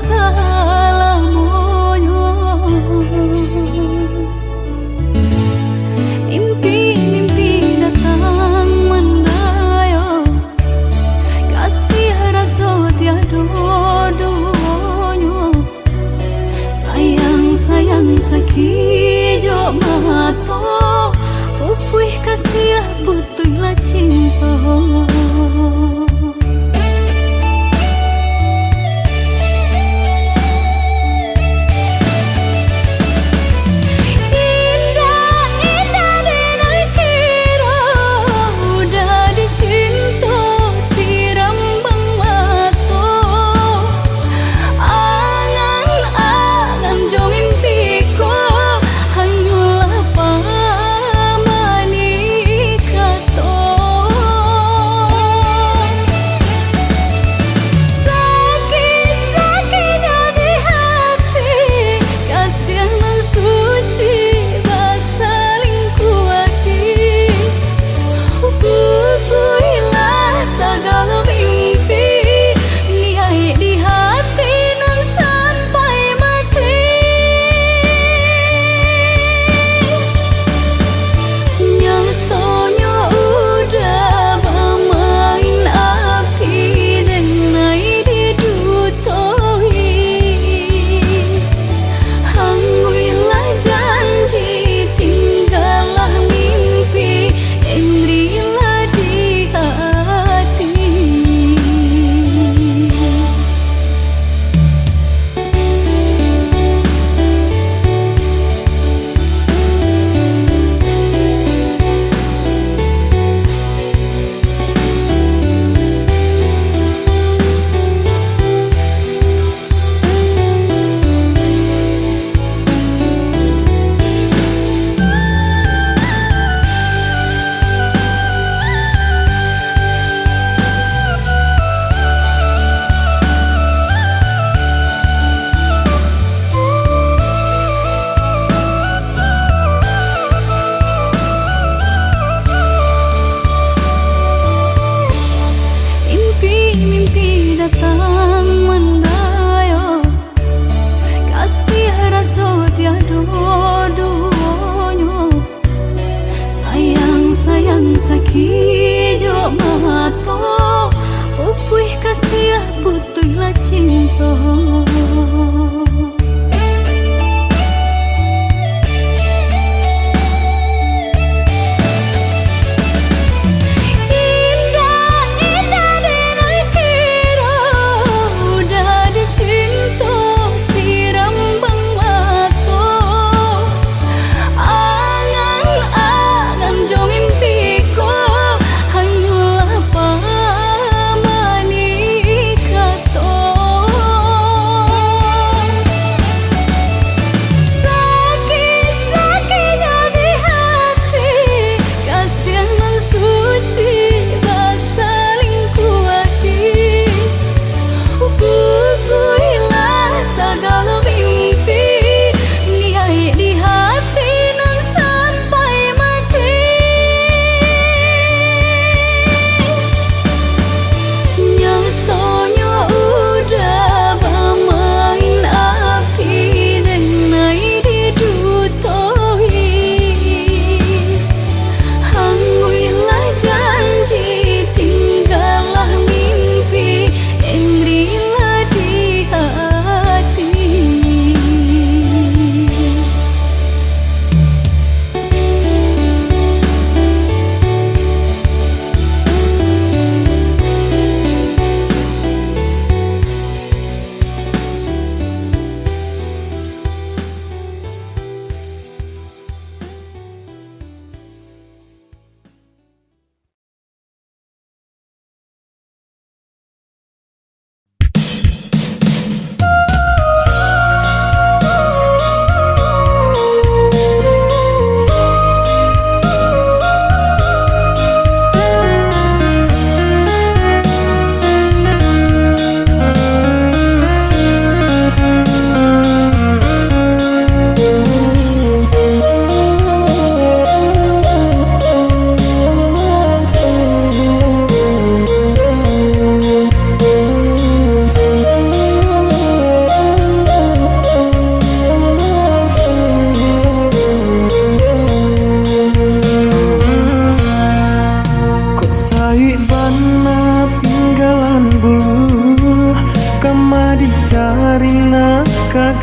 salamonyo. Mimpi-mimpi datang mendayo, kasih rasa tiada duonyo. Sayang-sayang sakijo mato, pupuih kasih butuhlah cinta. Mimpi datang mendayo, kasih rasa tiada duonyo. Sayang-sayang sakijo mato, pupuih kasih butuhlah cinta.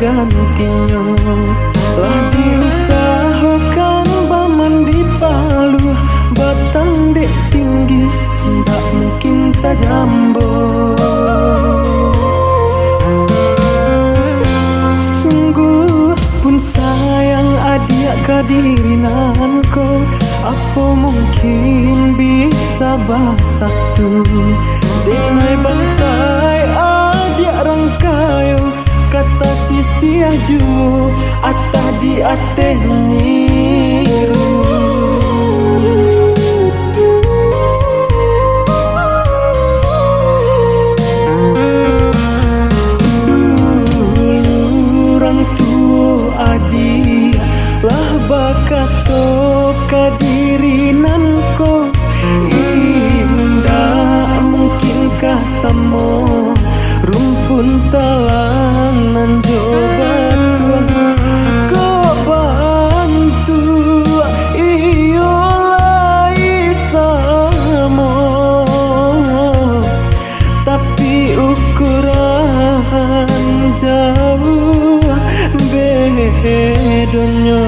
gantinya. Lah diusahakan baman di Palu, batang dek tinggi tak mungkin tak jambo. Sungguh pun sayang adik kadirinanku, apa mungkin bisa bersatu. Denai bangsai adik rangkayo, kata sisi aju atah di ateh niru. Bakato kadirinanku, indah mungkinkah samo rumpun talangan jobatu kau bantu iyo lai samo, tapi ukuran jauh bedanya.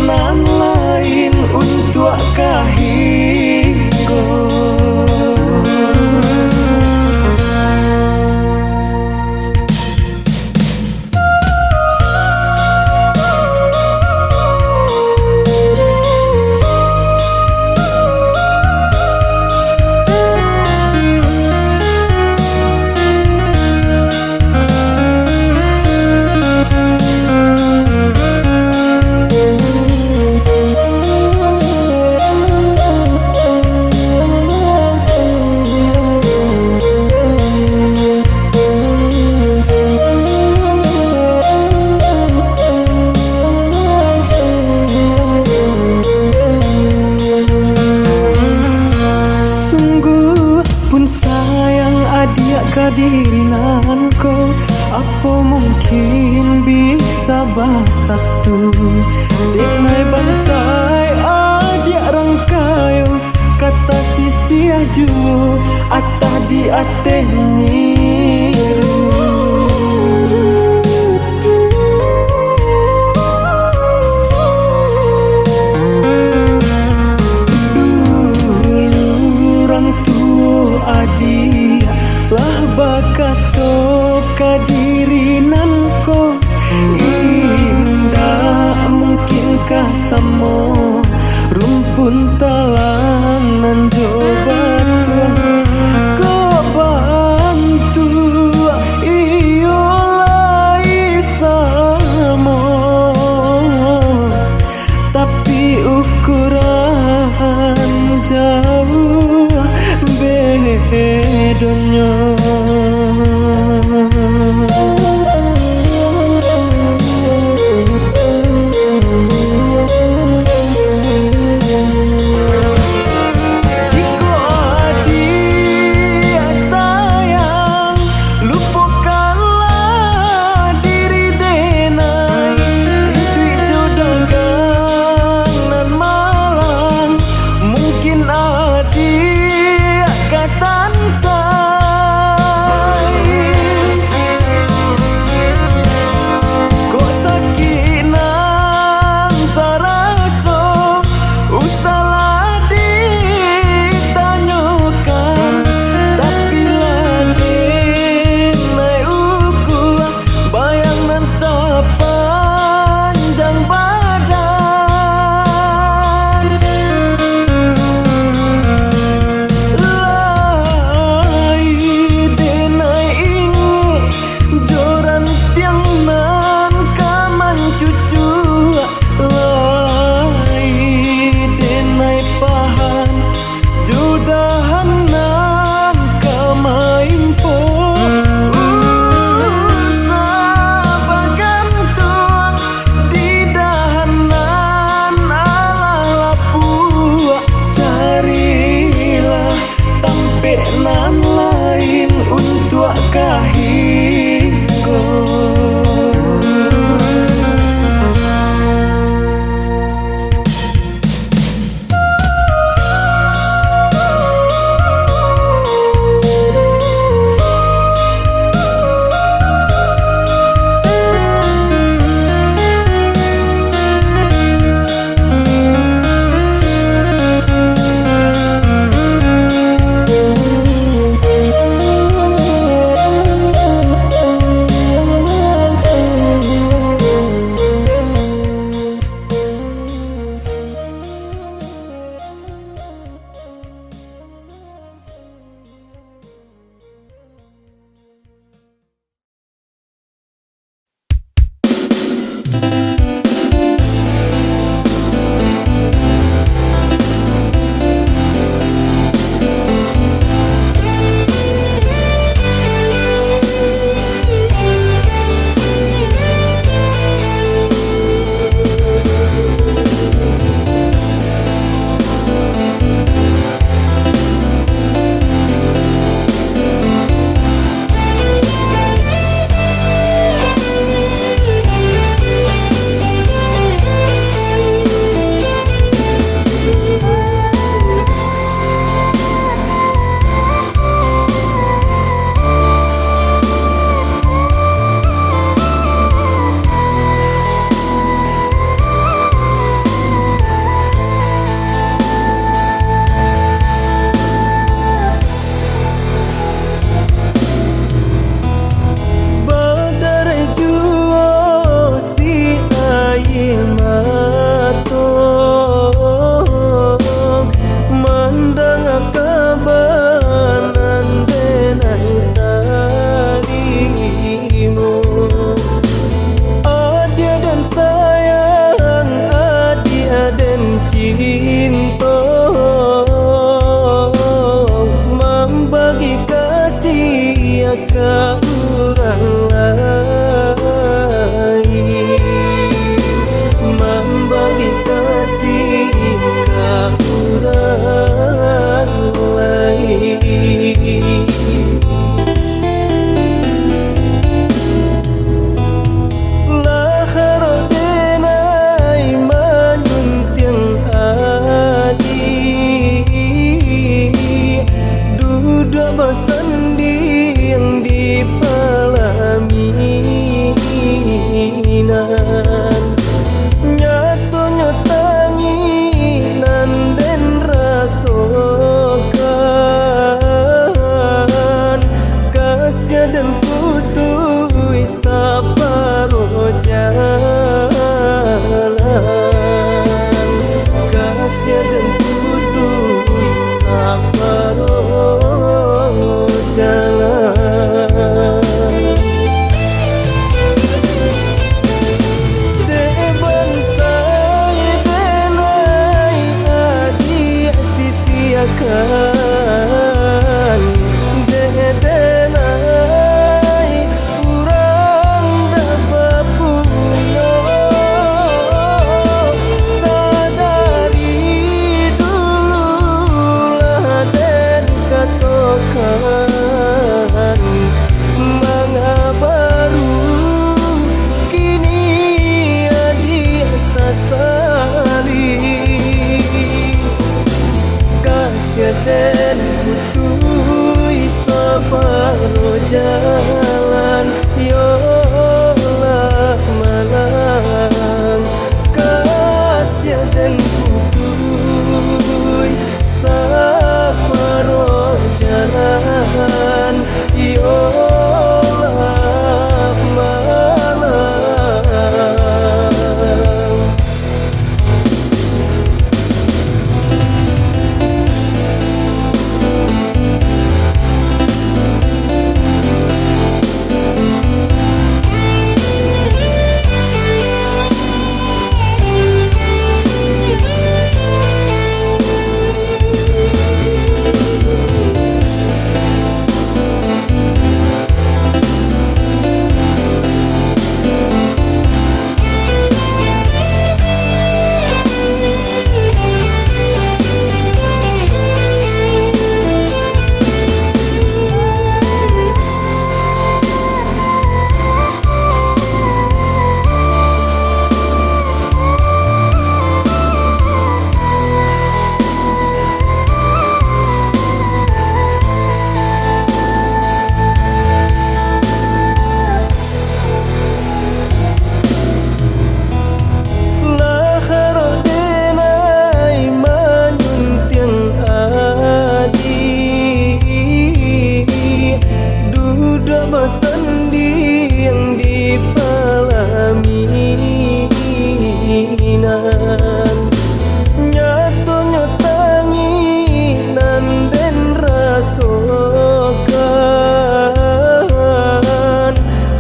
Nan lain untuk kahinggo. Kadirinanku, apa mungkin bisa bersatu. Denai bangsai adik rangkayo, kata sisi aju atah di ateh niru. Dulu orang tua adik lah bakato kadirinanku, indah mungkinkah samo rumpun talangan jobatu kau bantu iyo lai samo, tapi ukuran jauh bedanya. lain untuk kahinggo. jalan yolah malam kasih dan putui saparo jalan yolah malam. tambah sendiang di pelaminan nyato nyotanginan dan rasokan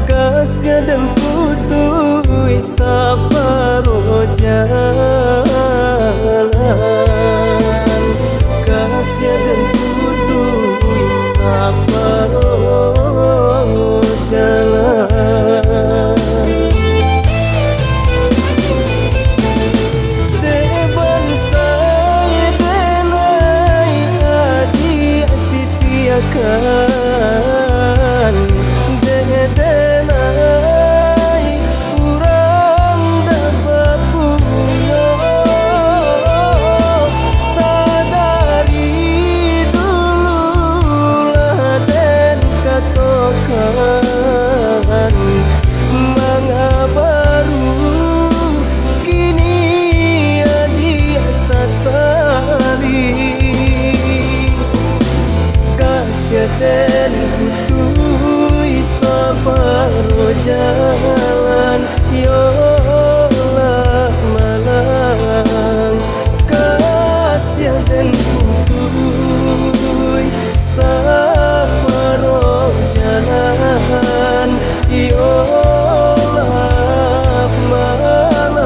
kasih dan putui saparo jalan kasih dan putui saparo jalan deban saya denai adi sisiakan denai kurang dapat punya sadari dululah dan katakan mengabaru kini adi sasari kasih dan putui saparo jalan yolah malang kasih dan putui saparo jalan yolah malang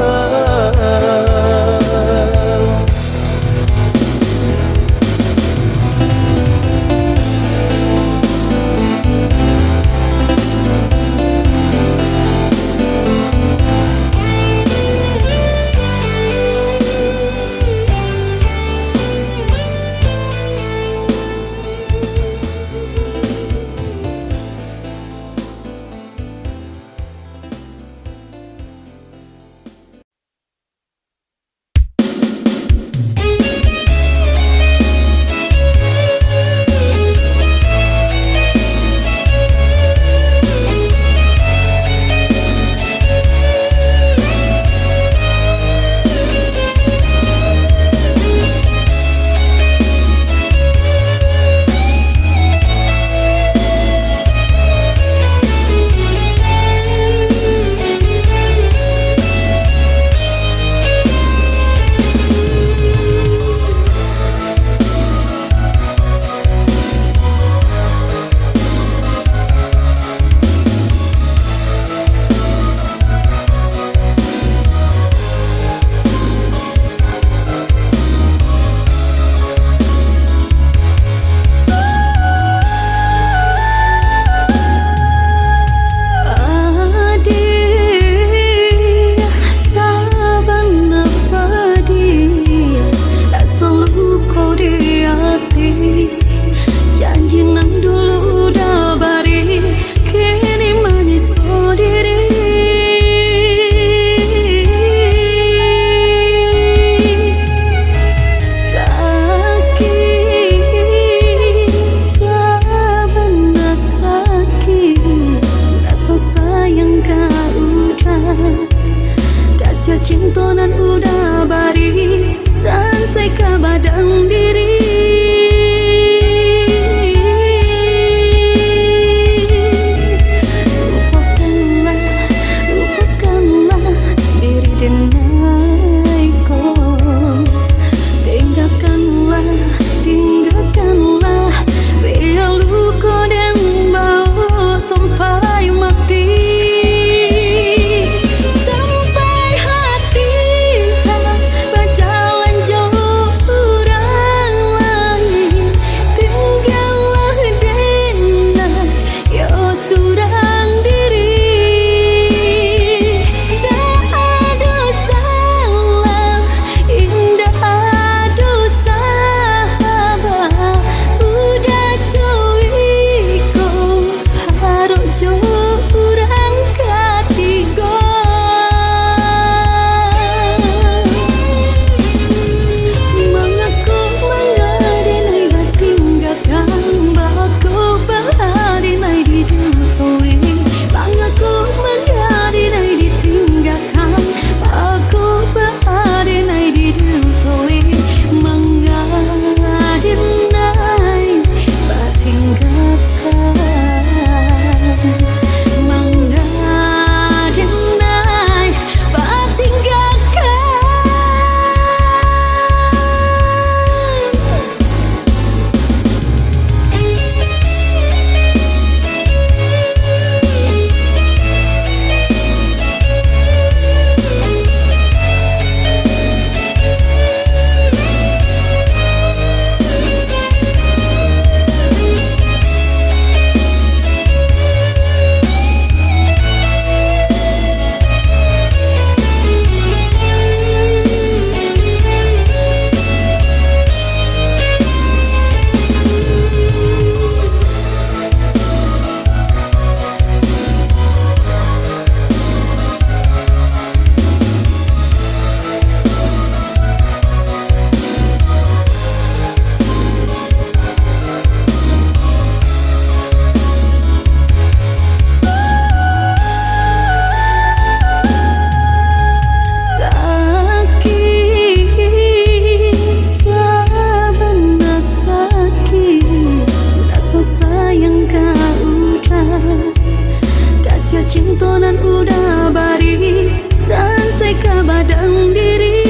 Cintonan udah bari Sansai ka badang diri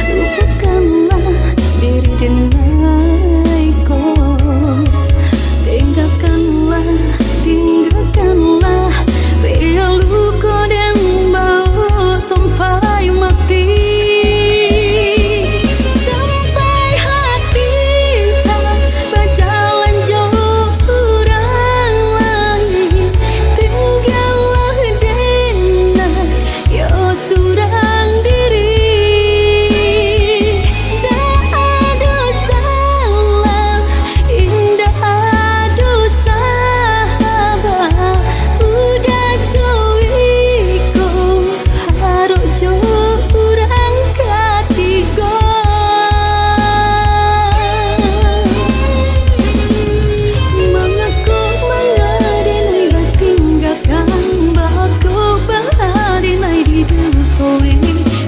Lupakanlah diri denai ko Tinggalkanlah Rialu ko dan bawa sampai mati Sampai hati tak berjalan jauh orang lain Tinggallah dena ya surang diri Tak ada salah indah ada sahabat Udah cuiko harus jurang ketiga Mengaku mengadinai tinggalkan Bahaku bahadinai didutui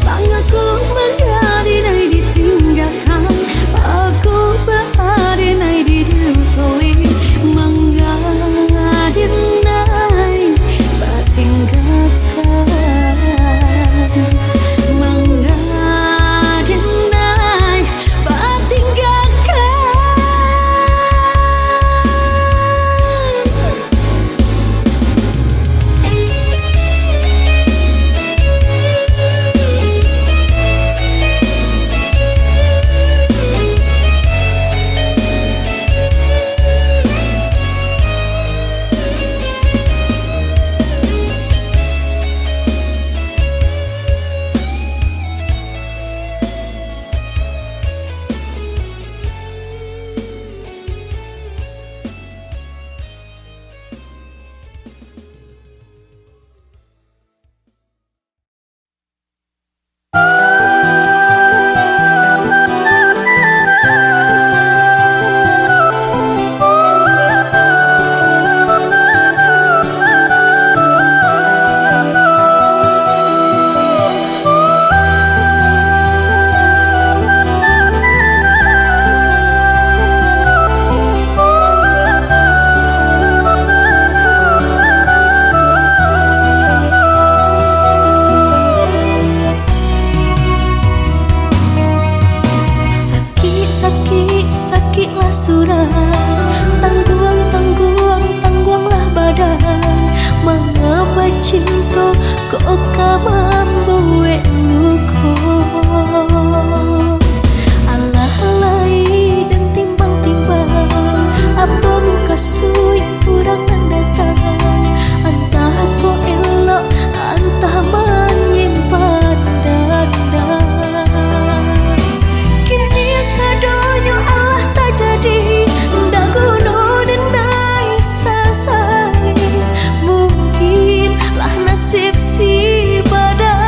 Mengaku mengadinai ditinggalkan Bahaku bahadinai didutui Mengadinai batinggalkan Mengadinai batinggalkan Sakitlah surah Tangguanglah badan Mengapa cinta kok membuat luka Alah-alai dan timbang-timbang Apa muka sui kurang mendatang Entah kok elok Entah menyimpan dada Kini sadonyo Allah tak jadi Ndak guna denai sasali Mungkinlah nasib si badan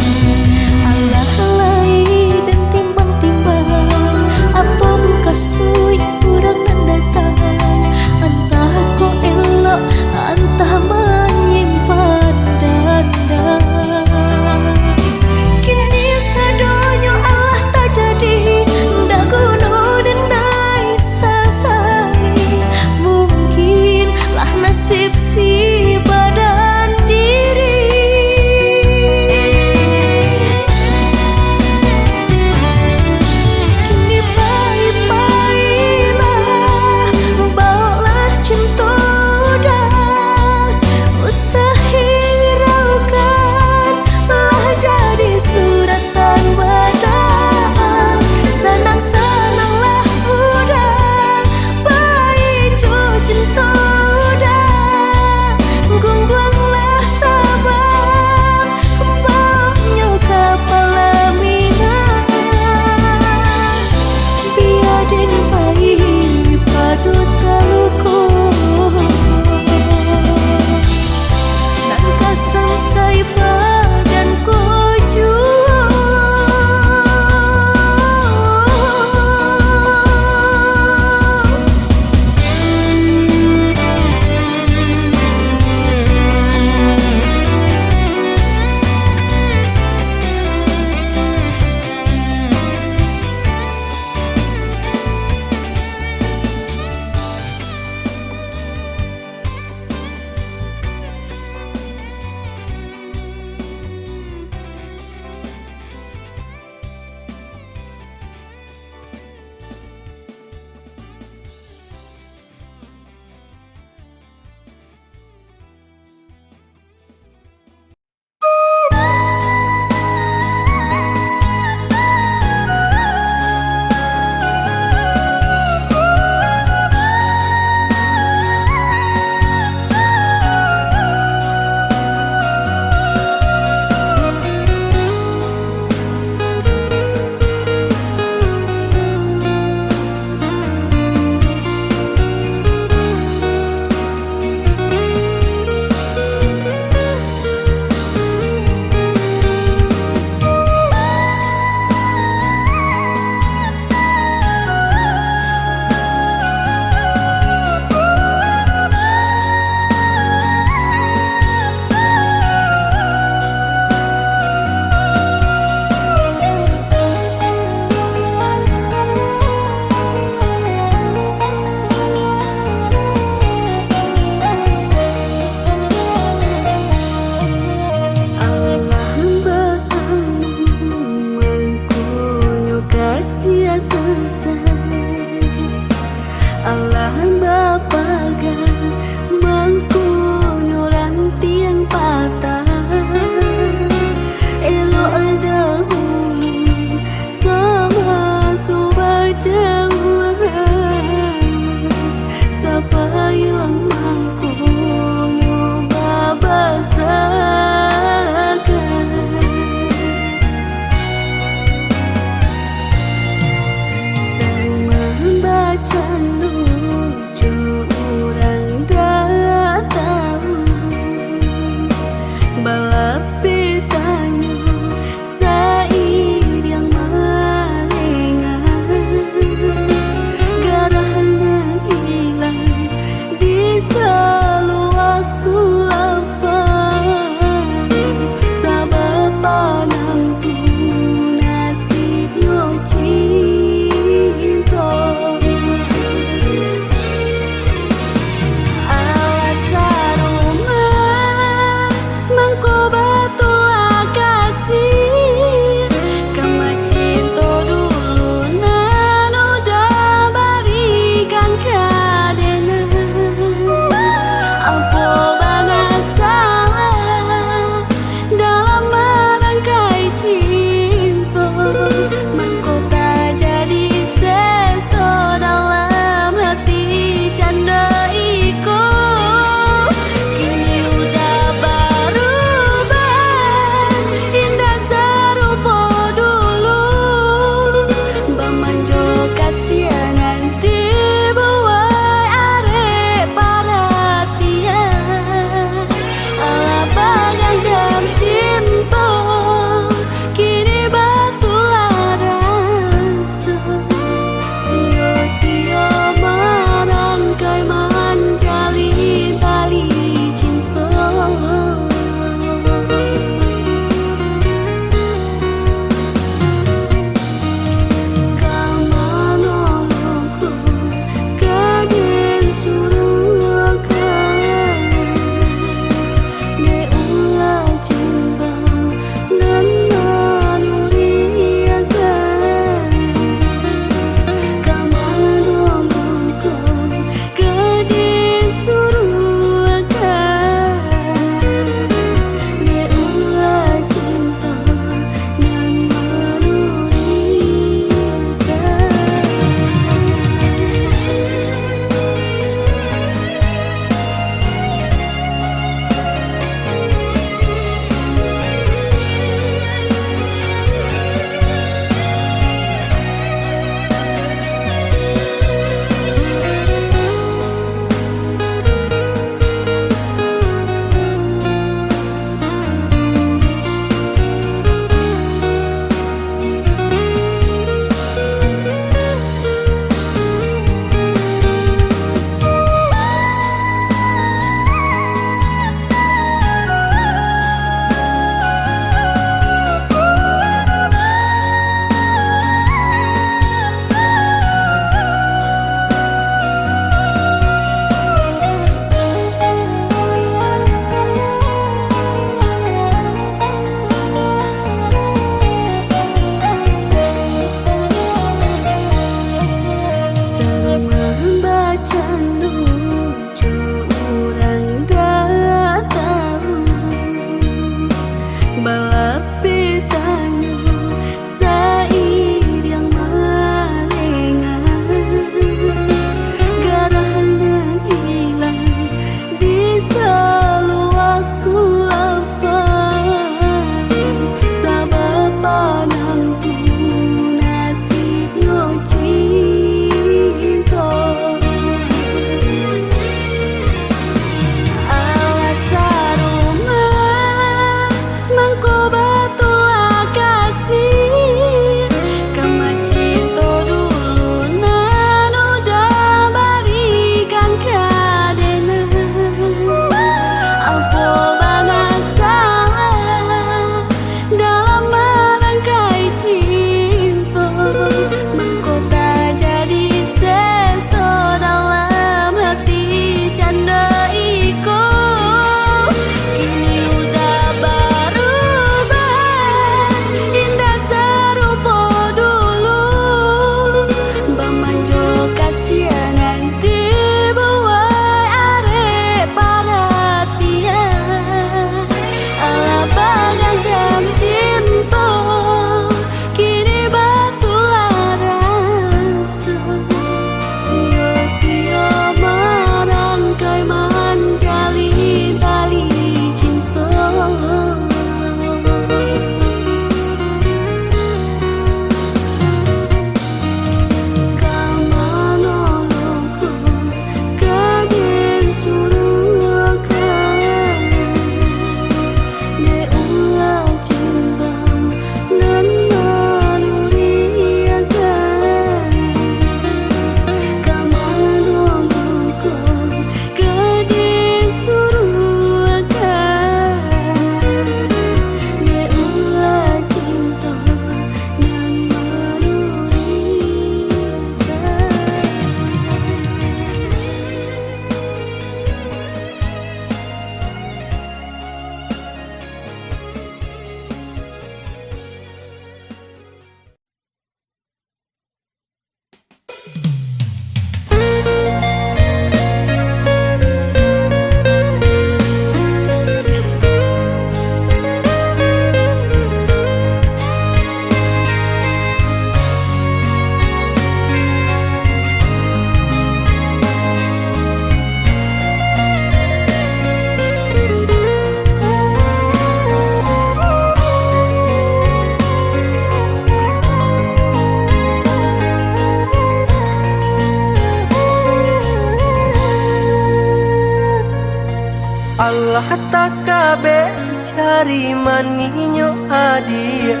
Salah tak kabe cari maninyo adia,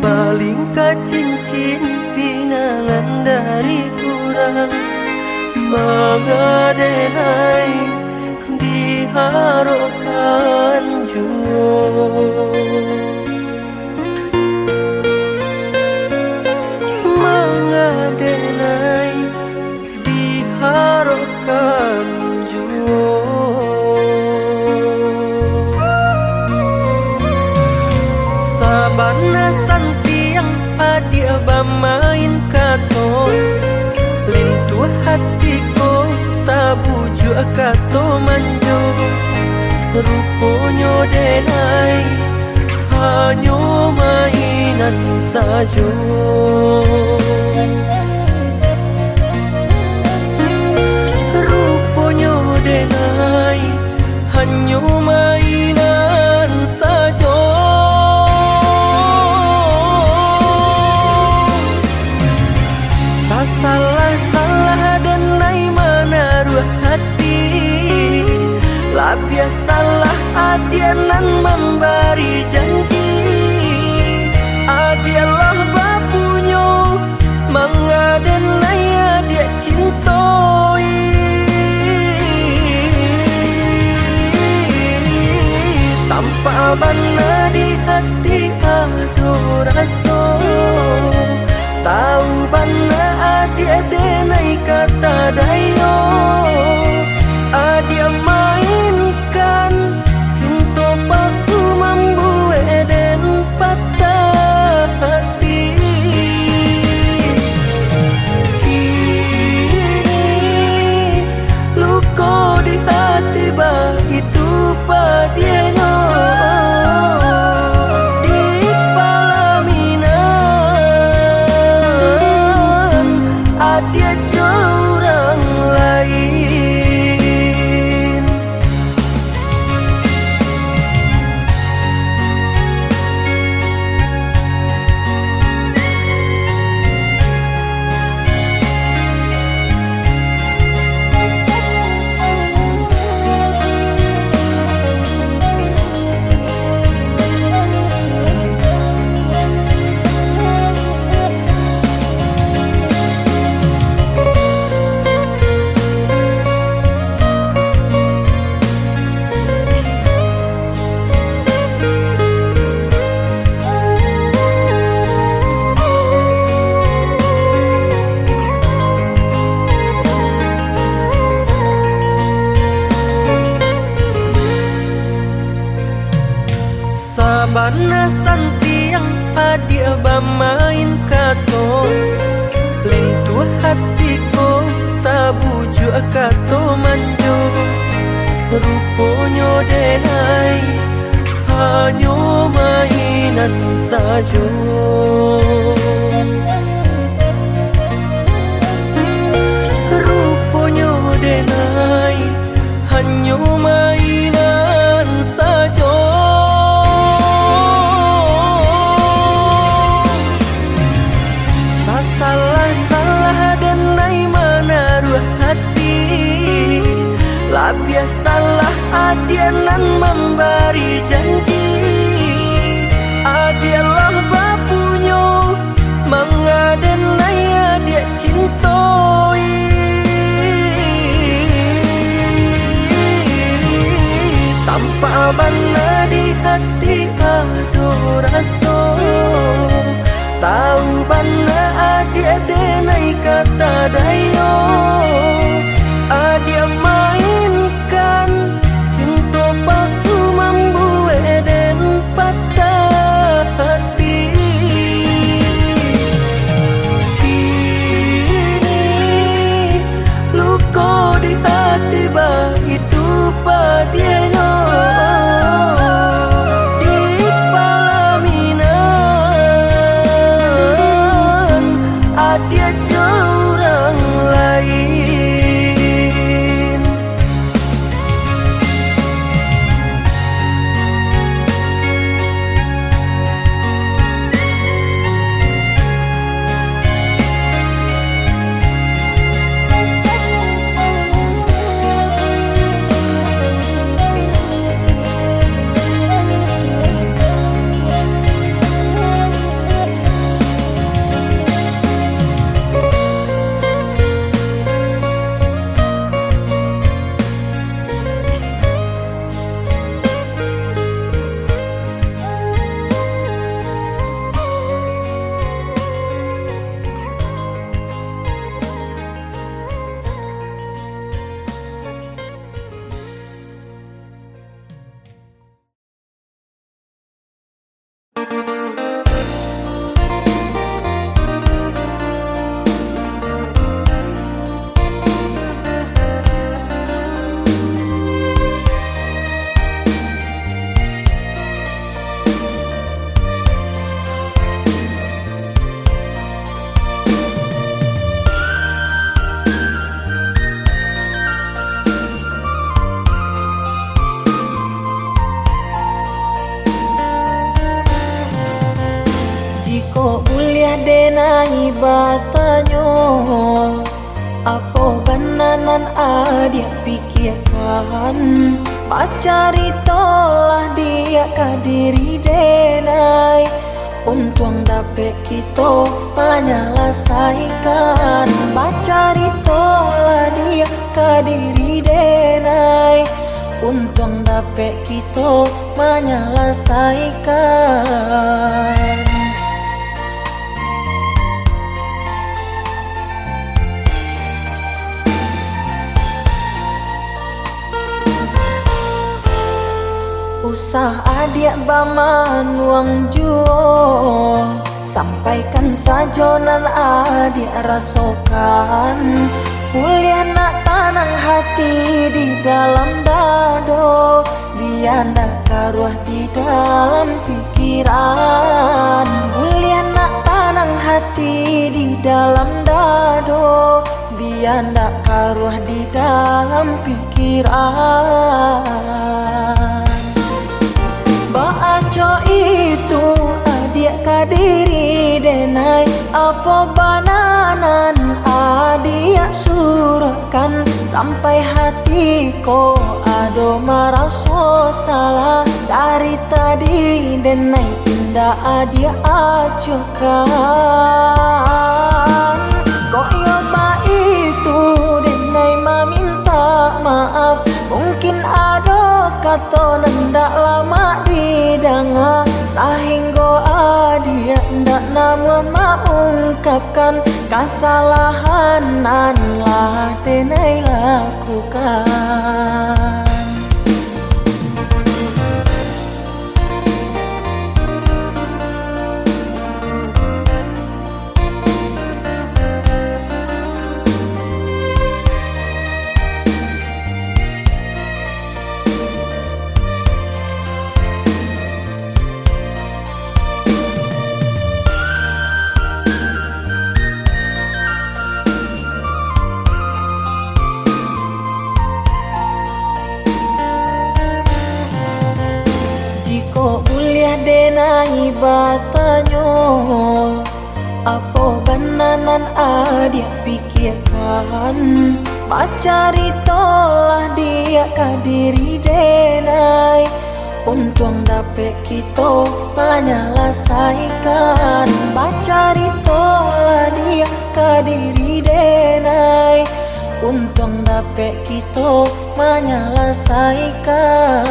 baling ka cincin pinangan dari kurang. Mengadenai diharokan juo, mengadenai diharokan juo. Sabana santiang adia bamain kato, lintu hatiku tabuju kato manjo. Ruponyo denai hanyo mainan sajo. Ruponyo denai hanyo mainan sajo. Salah-salah denai menaruh hati, lah biasalah adianan memberi janji. Adialah bapunyo mengadenai adia cintoi. Tanpa bana di hati ado raso, tahu bana adia denai kata dayo. Adia mainkan cinta palsu membuat dan patah hati. Kini luka di hati bah itu padianya. Di palaminan adia orang lain. Sabana santiang adia bamain kato, lintu hatiku tabuju kato manjo. Ruponyo denai hanyo mainan sajo. Ruponyo denai hanyo mainan sajo. Salah denai menaruh hati, lah biasalah adianan memberi janji. Adialah bapunyo mengadenai adia cintoi. Tanpa bana di hati ado raso, tahu bana adia denai kata dayo. Adia mainkan cinta palsu membuat dan patah hati. Kini luka di hati bah itu padianya. Di palaminan adia orang Apa benanan adik pikirkan, bacari tolah dia kadiri denai. Untung dapet kita menyelesaikan, bacari tolah dia kadiri denai. Untung dapet kita menyelesaikan. Usah adik baman uang juo, sampaikan saja nan adik rasakan. Kuliah nak tanang hati di dalam dado, biar nak karuah di dalam pikiran. Kuliah nak tanang hati di dalam dado, biar nak karuah di dalam pikiran. Baaco itu adik kadiri denai, apa bananan adik surahkan. Sampai hatiku ado merasa salah, dari tadi denai indah adik acuhkan. Koyo ba itu denai meminta maaf, mungkin ada kata ndak lama didanga, sehingga adik ndak nama mengungkapkan kesalahan nan lah denai lakukan. Denai batanyo, apa benanan adik pikirkan, bacari tolah dia kadiri denai. Untung dapet kita menyelesaikan, bacari tolah dia kadiri denai. Untung dapet kita menyelesaikan.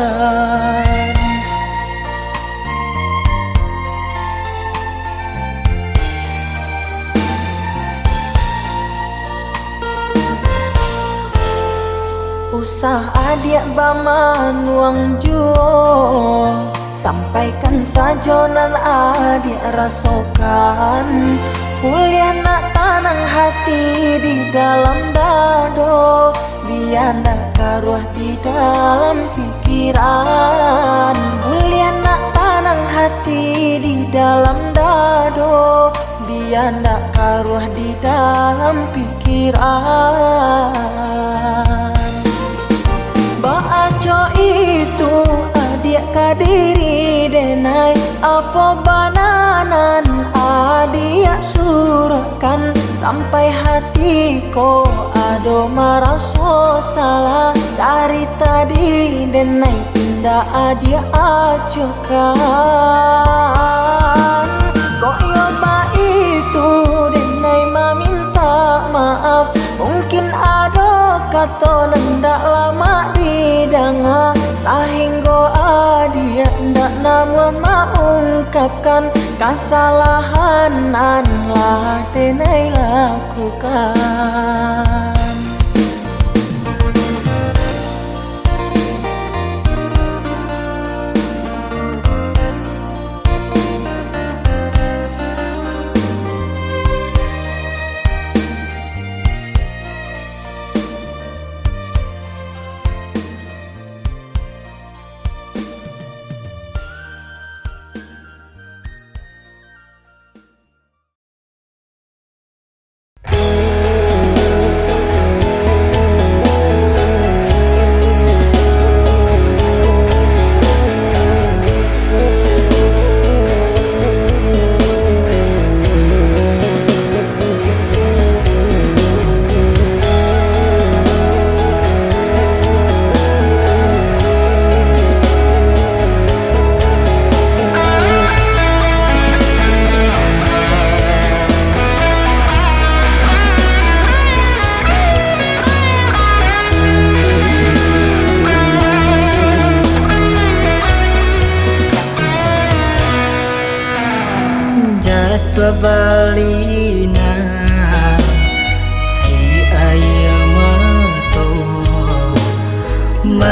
Usah adik baman uang juo, sampaikan saja nan adik rasakan. Kuliah nak tanang hati di dalam dado, biar nak karuah di dalam pikiran. Kuliah nak tanang hati di dalam dado, biar nak karuah di dalam pikiran. Baaco itu adik kadiri denai, apa bananan adik surahkan. Sampai hatiku ado merasa salah, dari tadi denai indah adik acuhkan. Koyo ba itu denai meminta maaf, mungkin ada kata ndak lama didanga, sehingga adik ndak nama mengungkapkan kesalahan nan lah denai lakukan.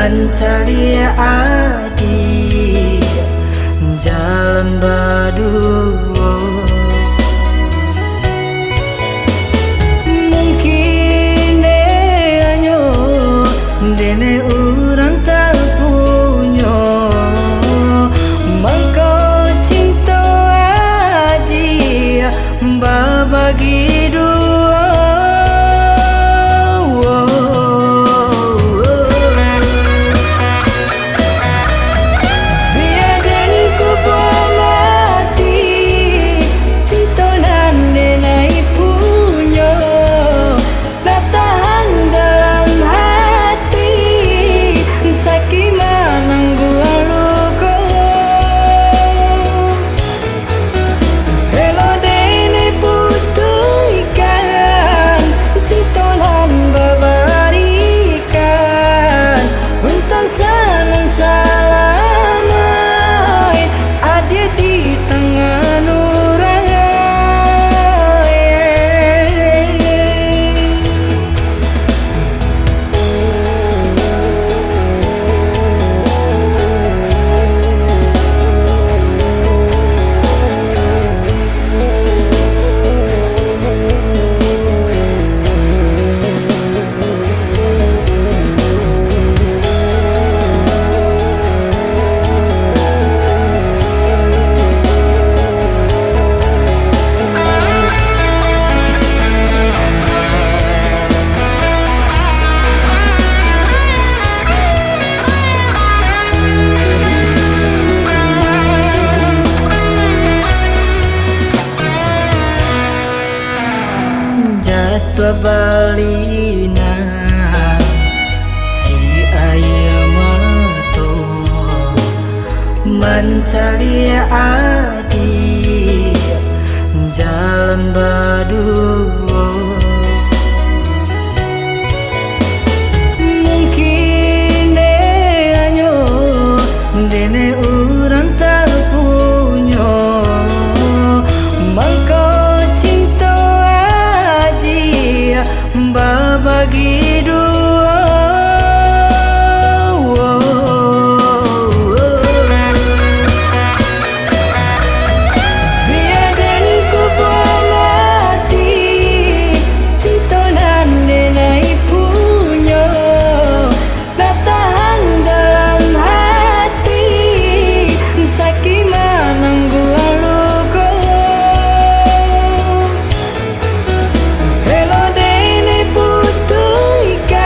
mencari adi jalan berdua. Mungkin hanya dene orang tak punya maka cinta adi berbagi dua. Jatuh balina si ayam mato mencari adi jalan berdua. Mungkin hanya dene orang tak punya maka berbagi dua. Biar dan ku berlatih cinta nan denai punya tak tahan dalam hati sakit menanggu luka. Hello putuikan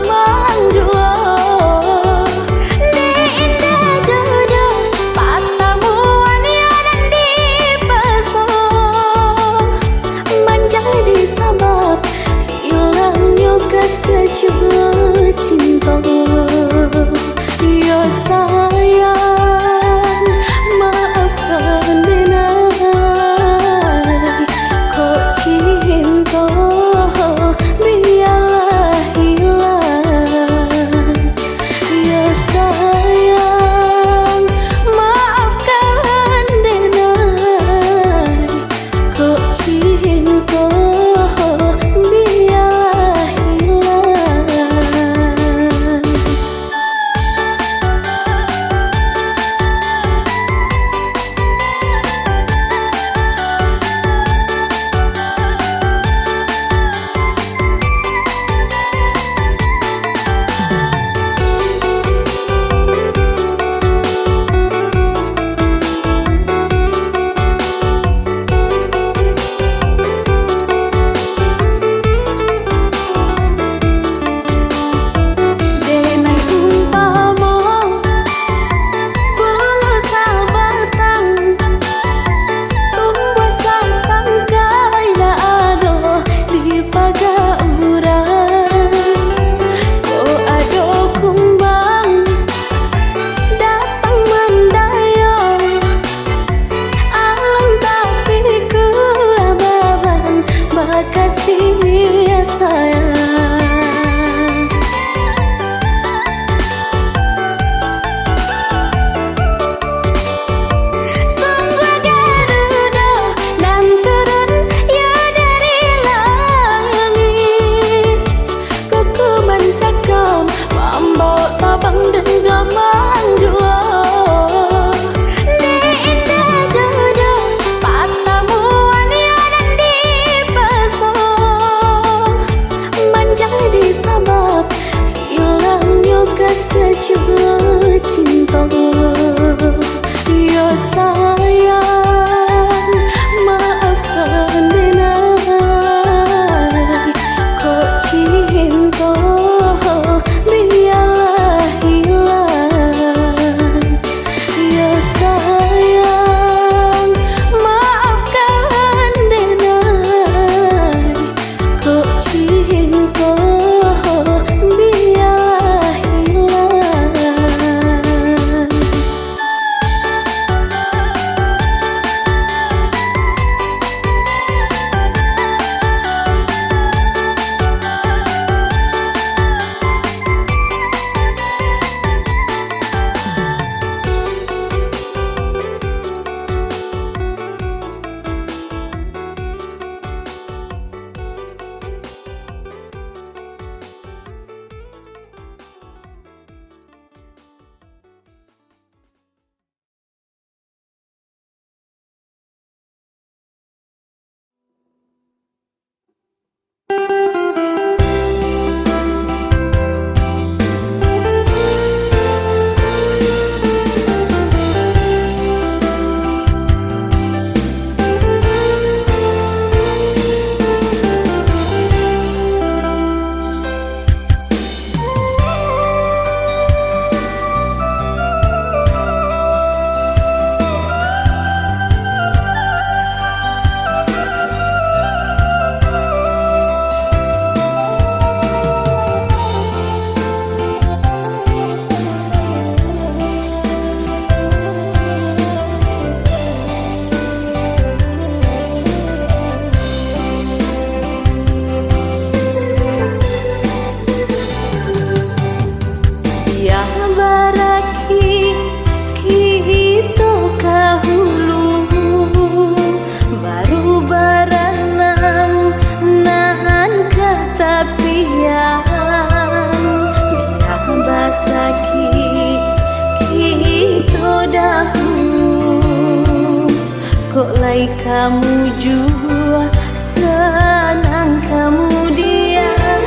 mang jua di indah jodoh patamu ania dan dipeso menjadi sebab hilangnya kesejukan cinta. Ya sayang, maafkan denai, kok cinta biarlah hilang. Ya sayang, maafkan denai, kok cinta biarlah hilang. Denai umpama bulu sabatang tumbuh satangkai na ado di pagauran. Ko ado kumbang datang mendayang alam tapi ku ababan makasih ya sayang. Sungguh garuda dan turun ya dari langit, kuku mencakam membawa tabang denggam jua di indah jodoh patamu ania dan dipeso menjadi sebab hilangnya kesejukan cinta. Ya sayang, maafkan denai, kok cinta biarlah hilang. Ya sayang, maafkan denai, kok cinta biarlah hilang. kok lai kamu jua senang kemudian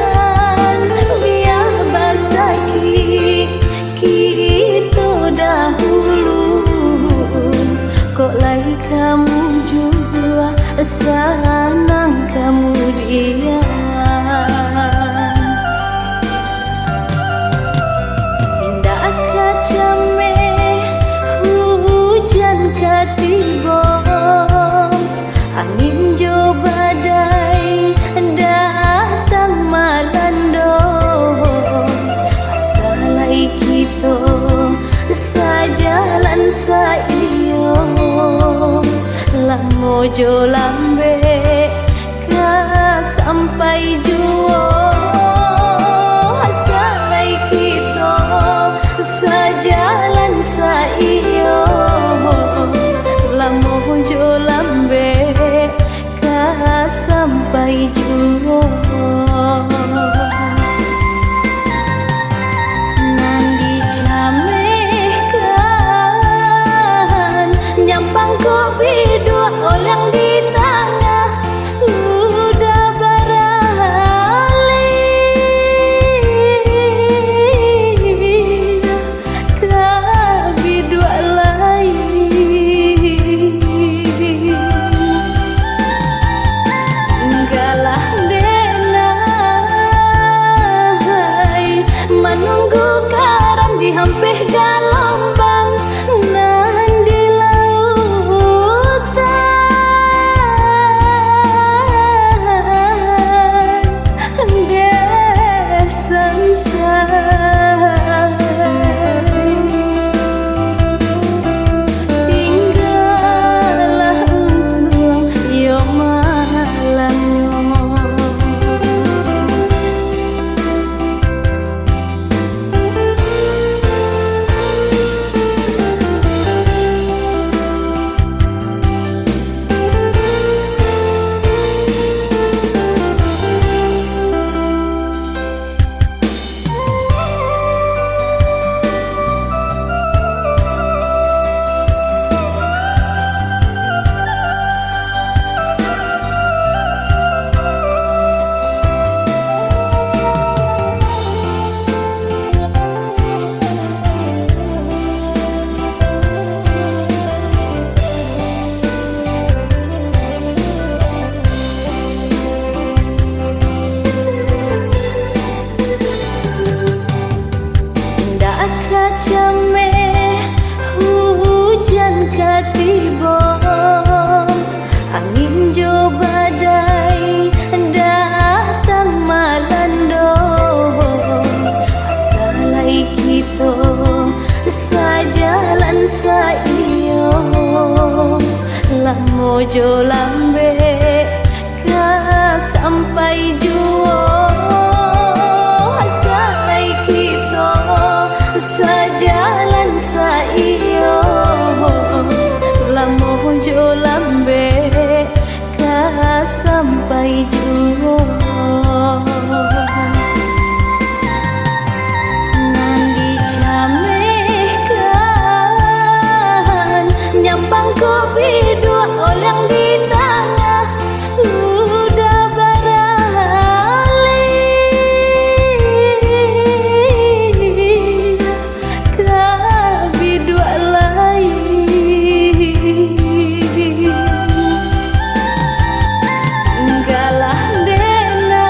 biar basaki kita dahulu kok lai kamu jua senang kemudian mojo lambe ka sampai juo salai kita sajalan saiyo lamo mojo lambe ka sampai juo nandi camehkan nyampang kopi dua orang di tengah udah beralih kabi dua lain galah denai menunggu karam di hampir galombang nan di lautan desan tinggallah untung yo malanyo cameh hujan katibo angin jo badai datang malando asalai kita sajalan saiyo lamo jo lambe ka sampai juo asalai kita sajalan saiyo lamo jo lambe ka sampai juo nandi camehkan nyampang kopi dua orang di tengah udah beralih kabi dua lain galah denai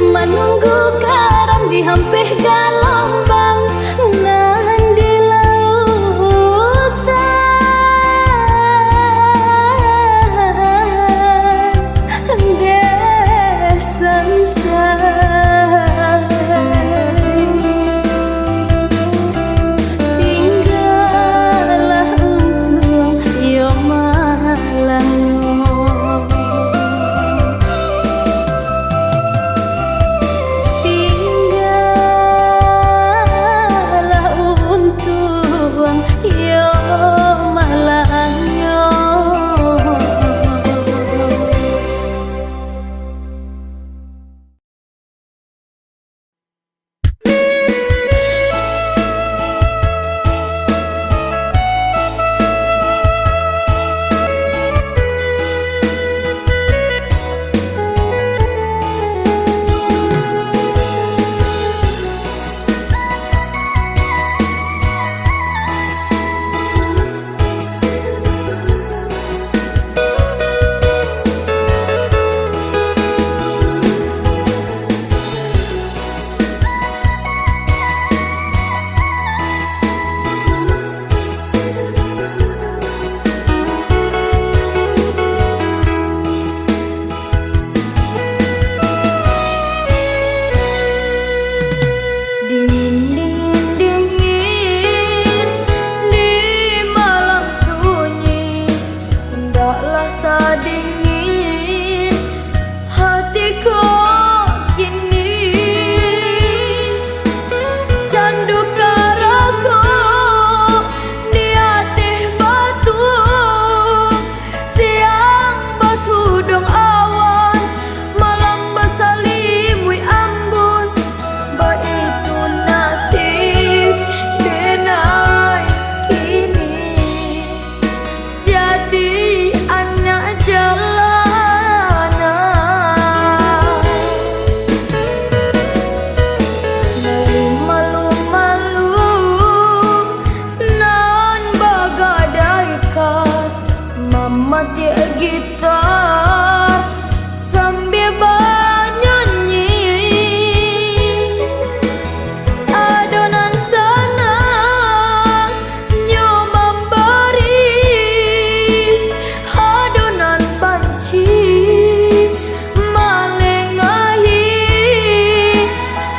menunggu karam di hampir galombang nan di lautan desan tinggallah untung yo malanyo tinggallah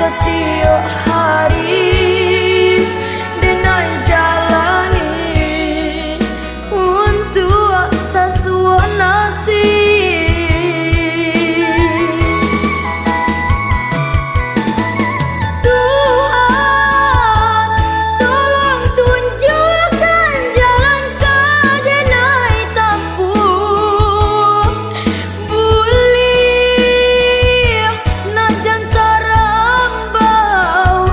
setiap hari denai jalani untuk aksa suanasi. Tuhan tolong tunjukkan jalan ke denai tempuh boleh nak jantara ambau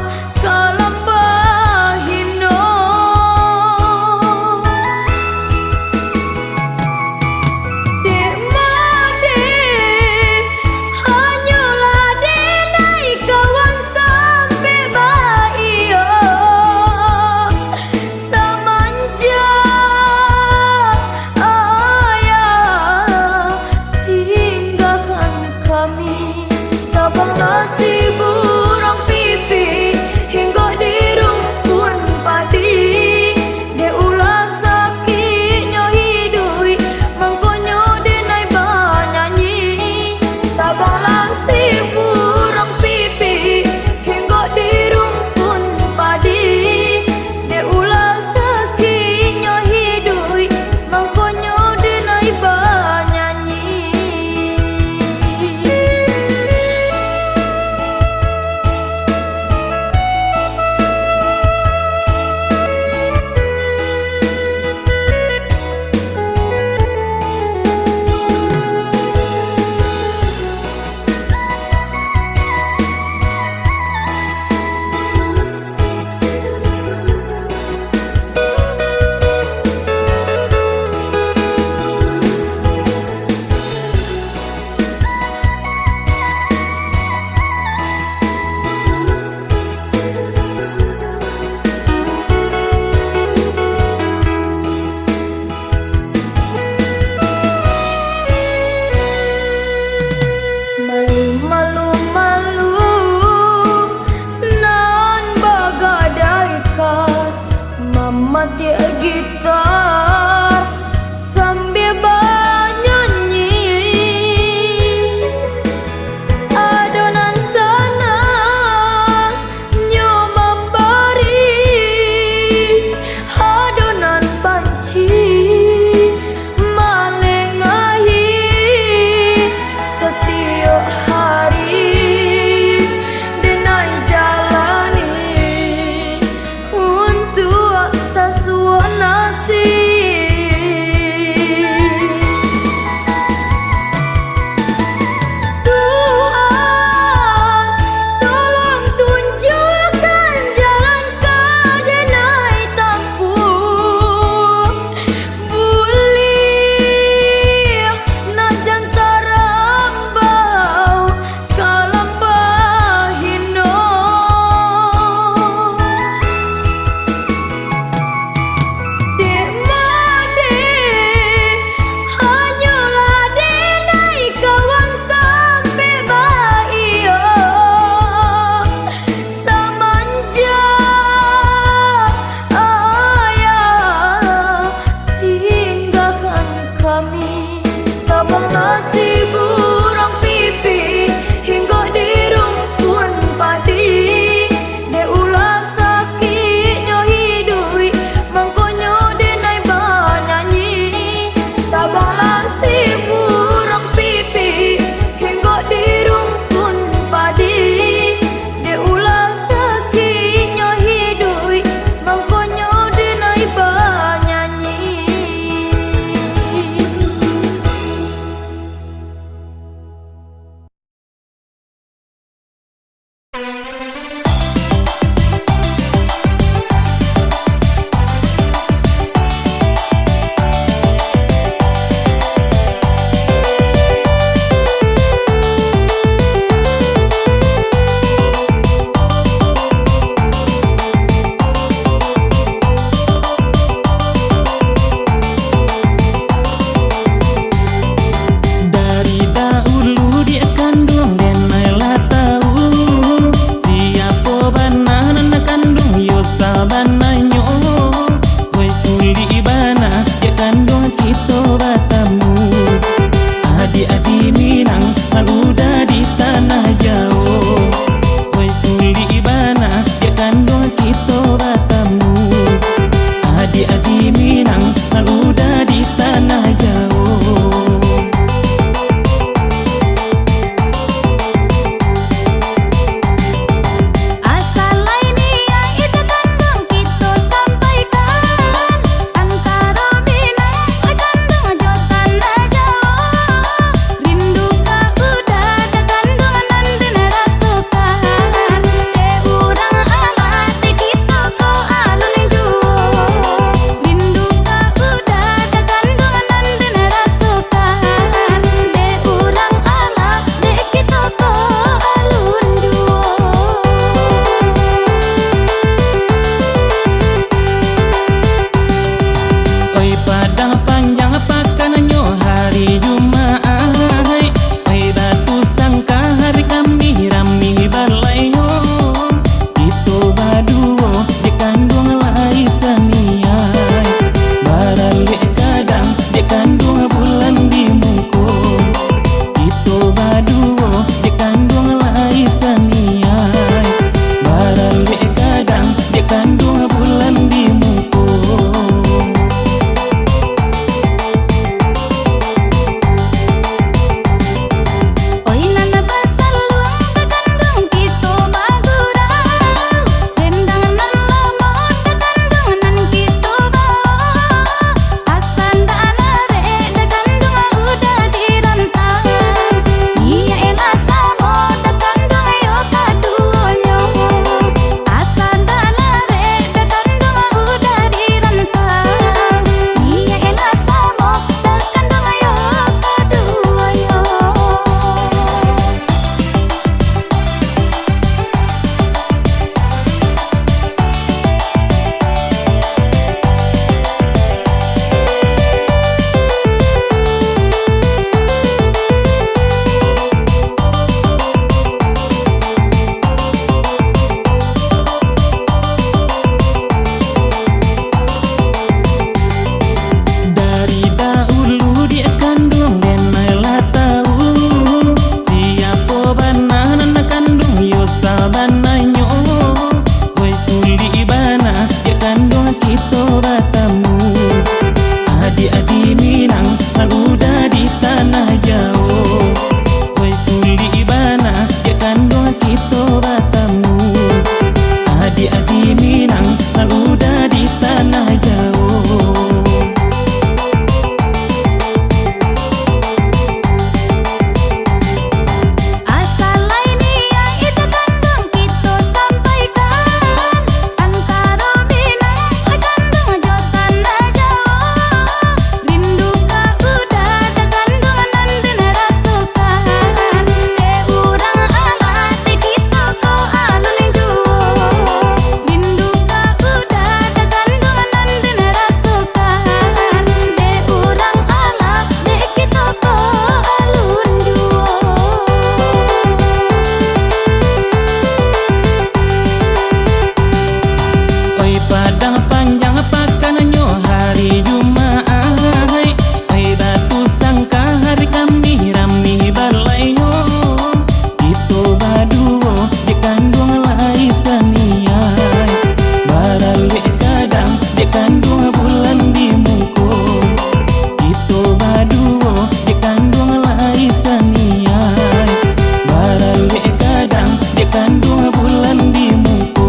bulan di muko.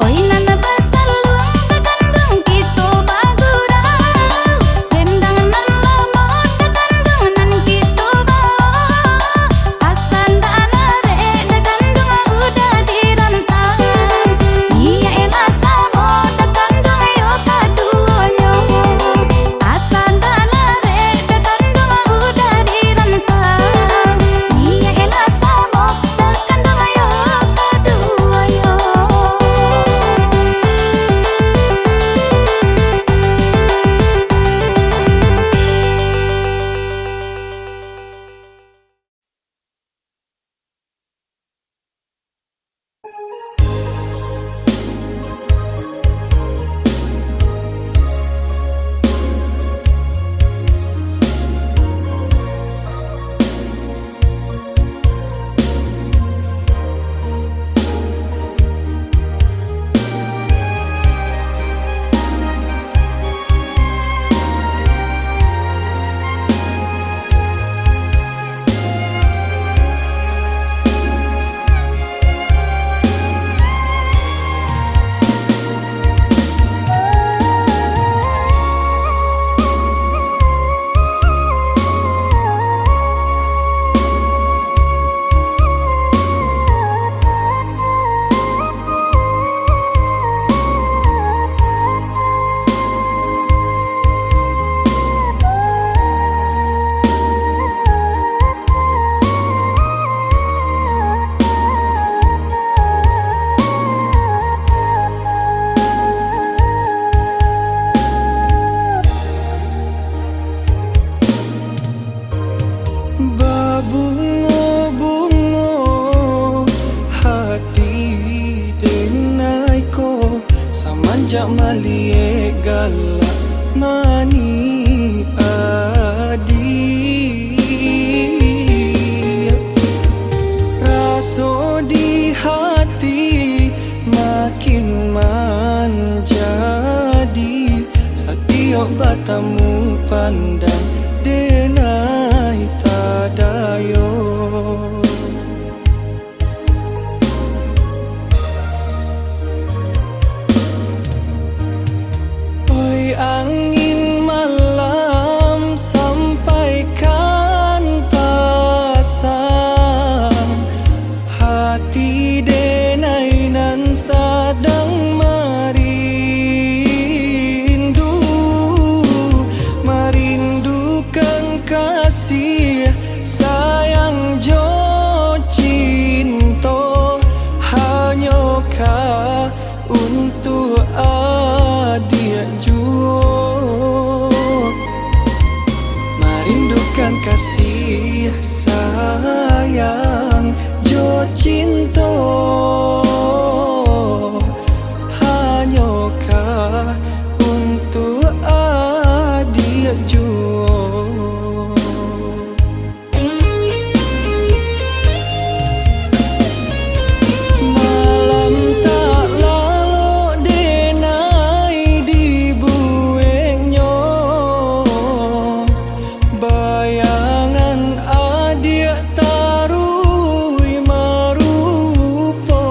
Oi nana basal luang kakandung kito bagurau, dendang nan lamot kakandung nan kito bawa, asan dana re kakandung udah dirantau, iya elah samo kakandung yo kaduonyo, asan dana re kakandung udah dirantau, iya elah samo kakandung yo kaduonyo. Babungo-bungo hati denai ko, samanja malie galak mani adi. Raso di hati makin menjadi, setiap batamu pandang denai tadayo. Oi angin malam sampaikan pesan, hati denai nan sedang merindukan kasih sayang jo cinta, hanyakah untuk adik juo. Merindukan kasih sayang jo cinta, hanyakah untuk adik juo. Malam tak lalu denai di buengnya, bayangan adik tarui marupo.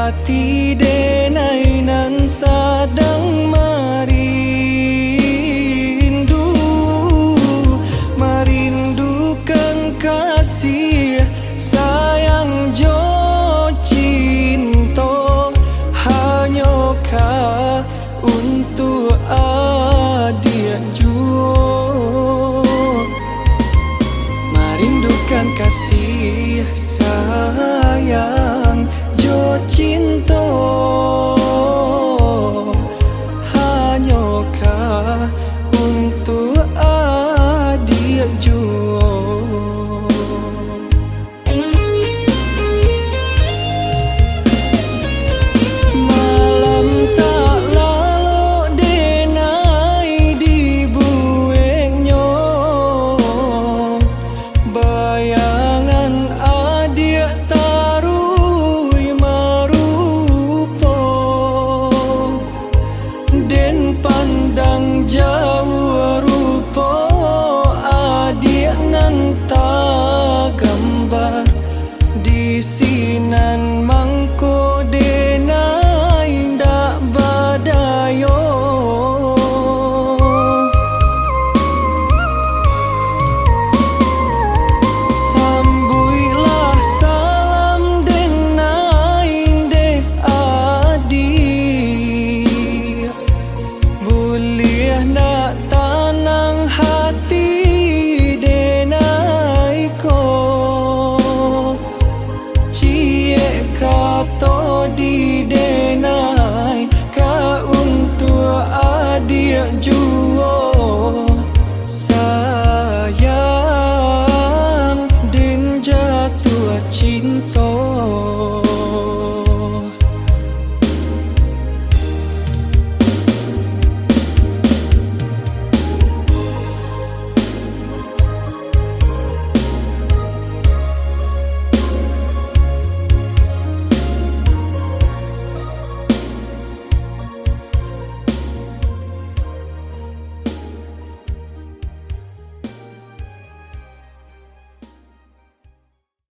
hati denai nan sadang merindukan kasih sayang jo cinta hanya kah untuk adik juo. Merindukan kasih sayang jo cinta hanya kah untuk adik juo. Malam tak lalu denai di buengnya, bayangan adik tarui marupo, den pandang jauh rupo adik nan tak gambar di sinan mangko denai ndak badayo. Sambuilah salam denai dek adik, boleh nak tanang hati denai ko cie kato di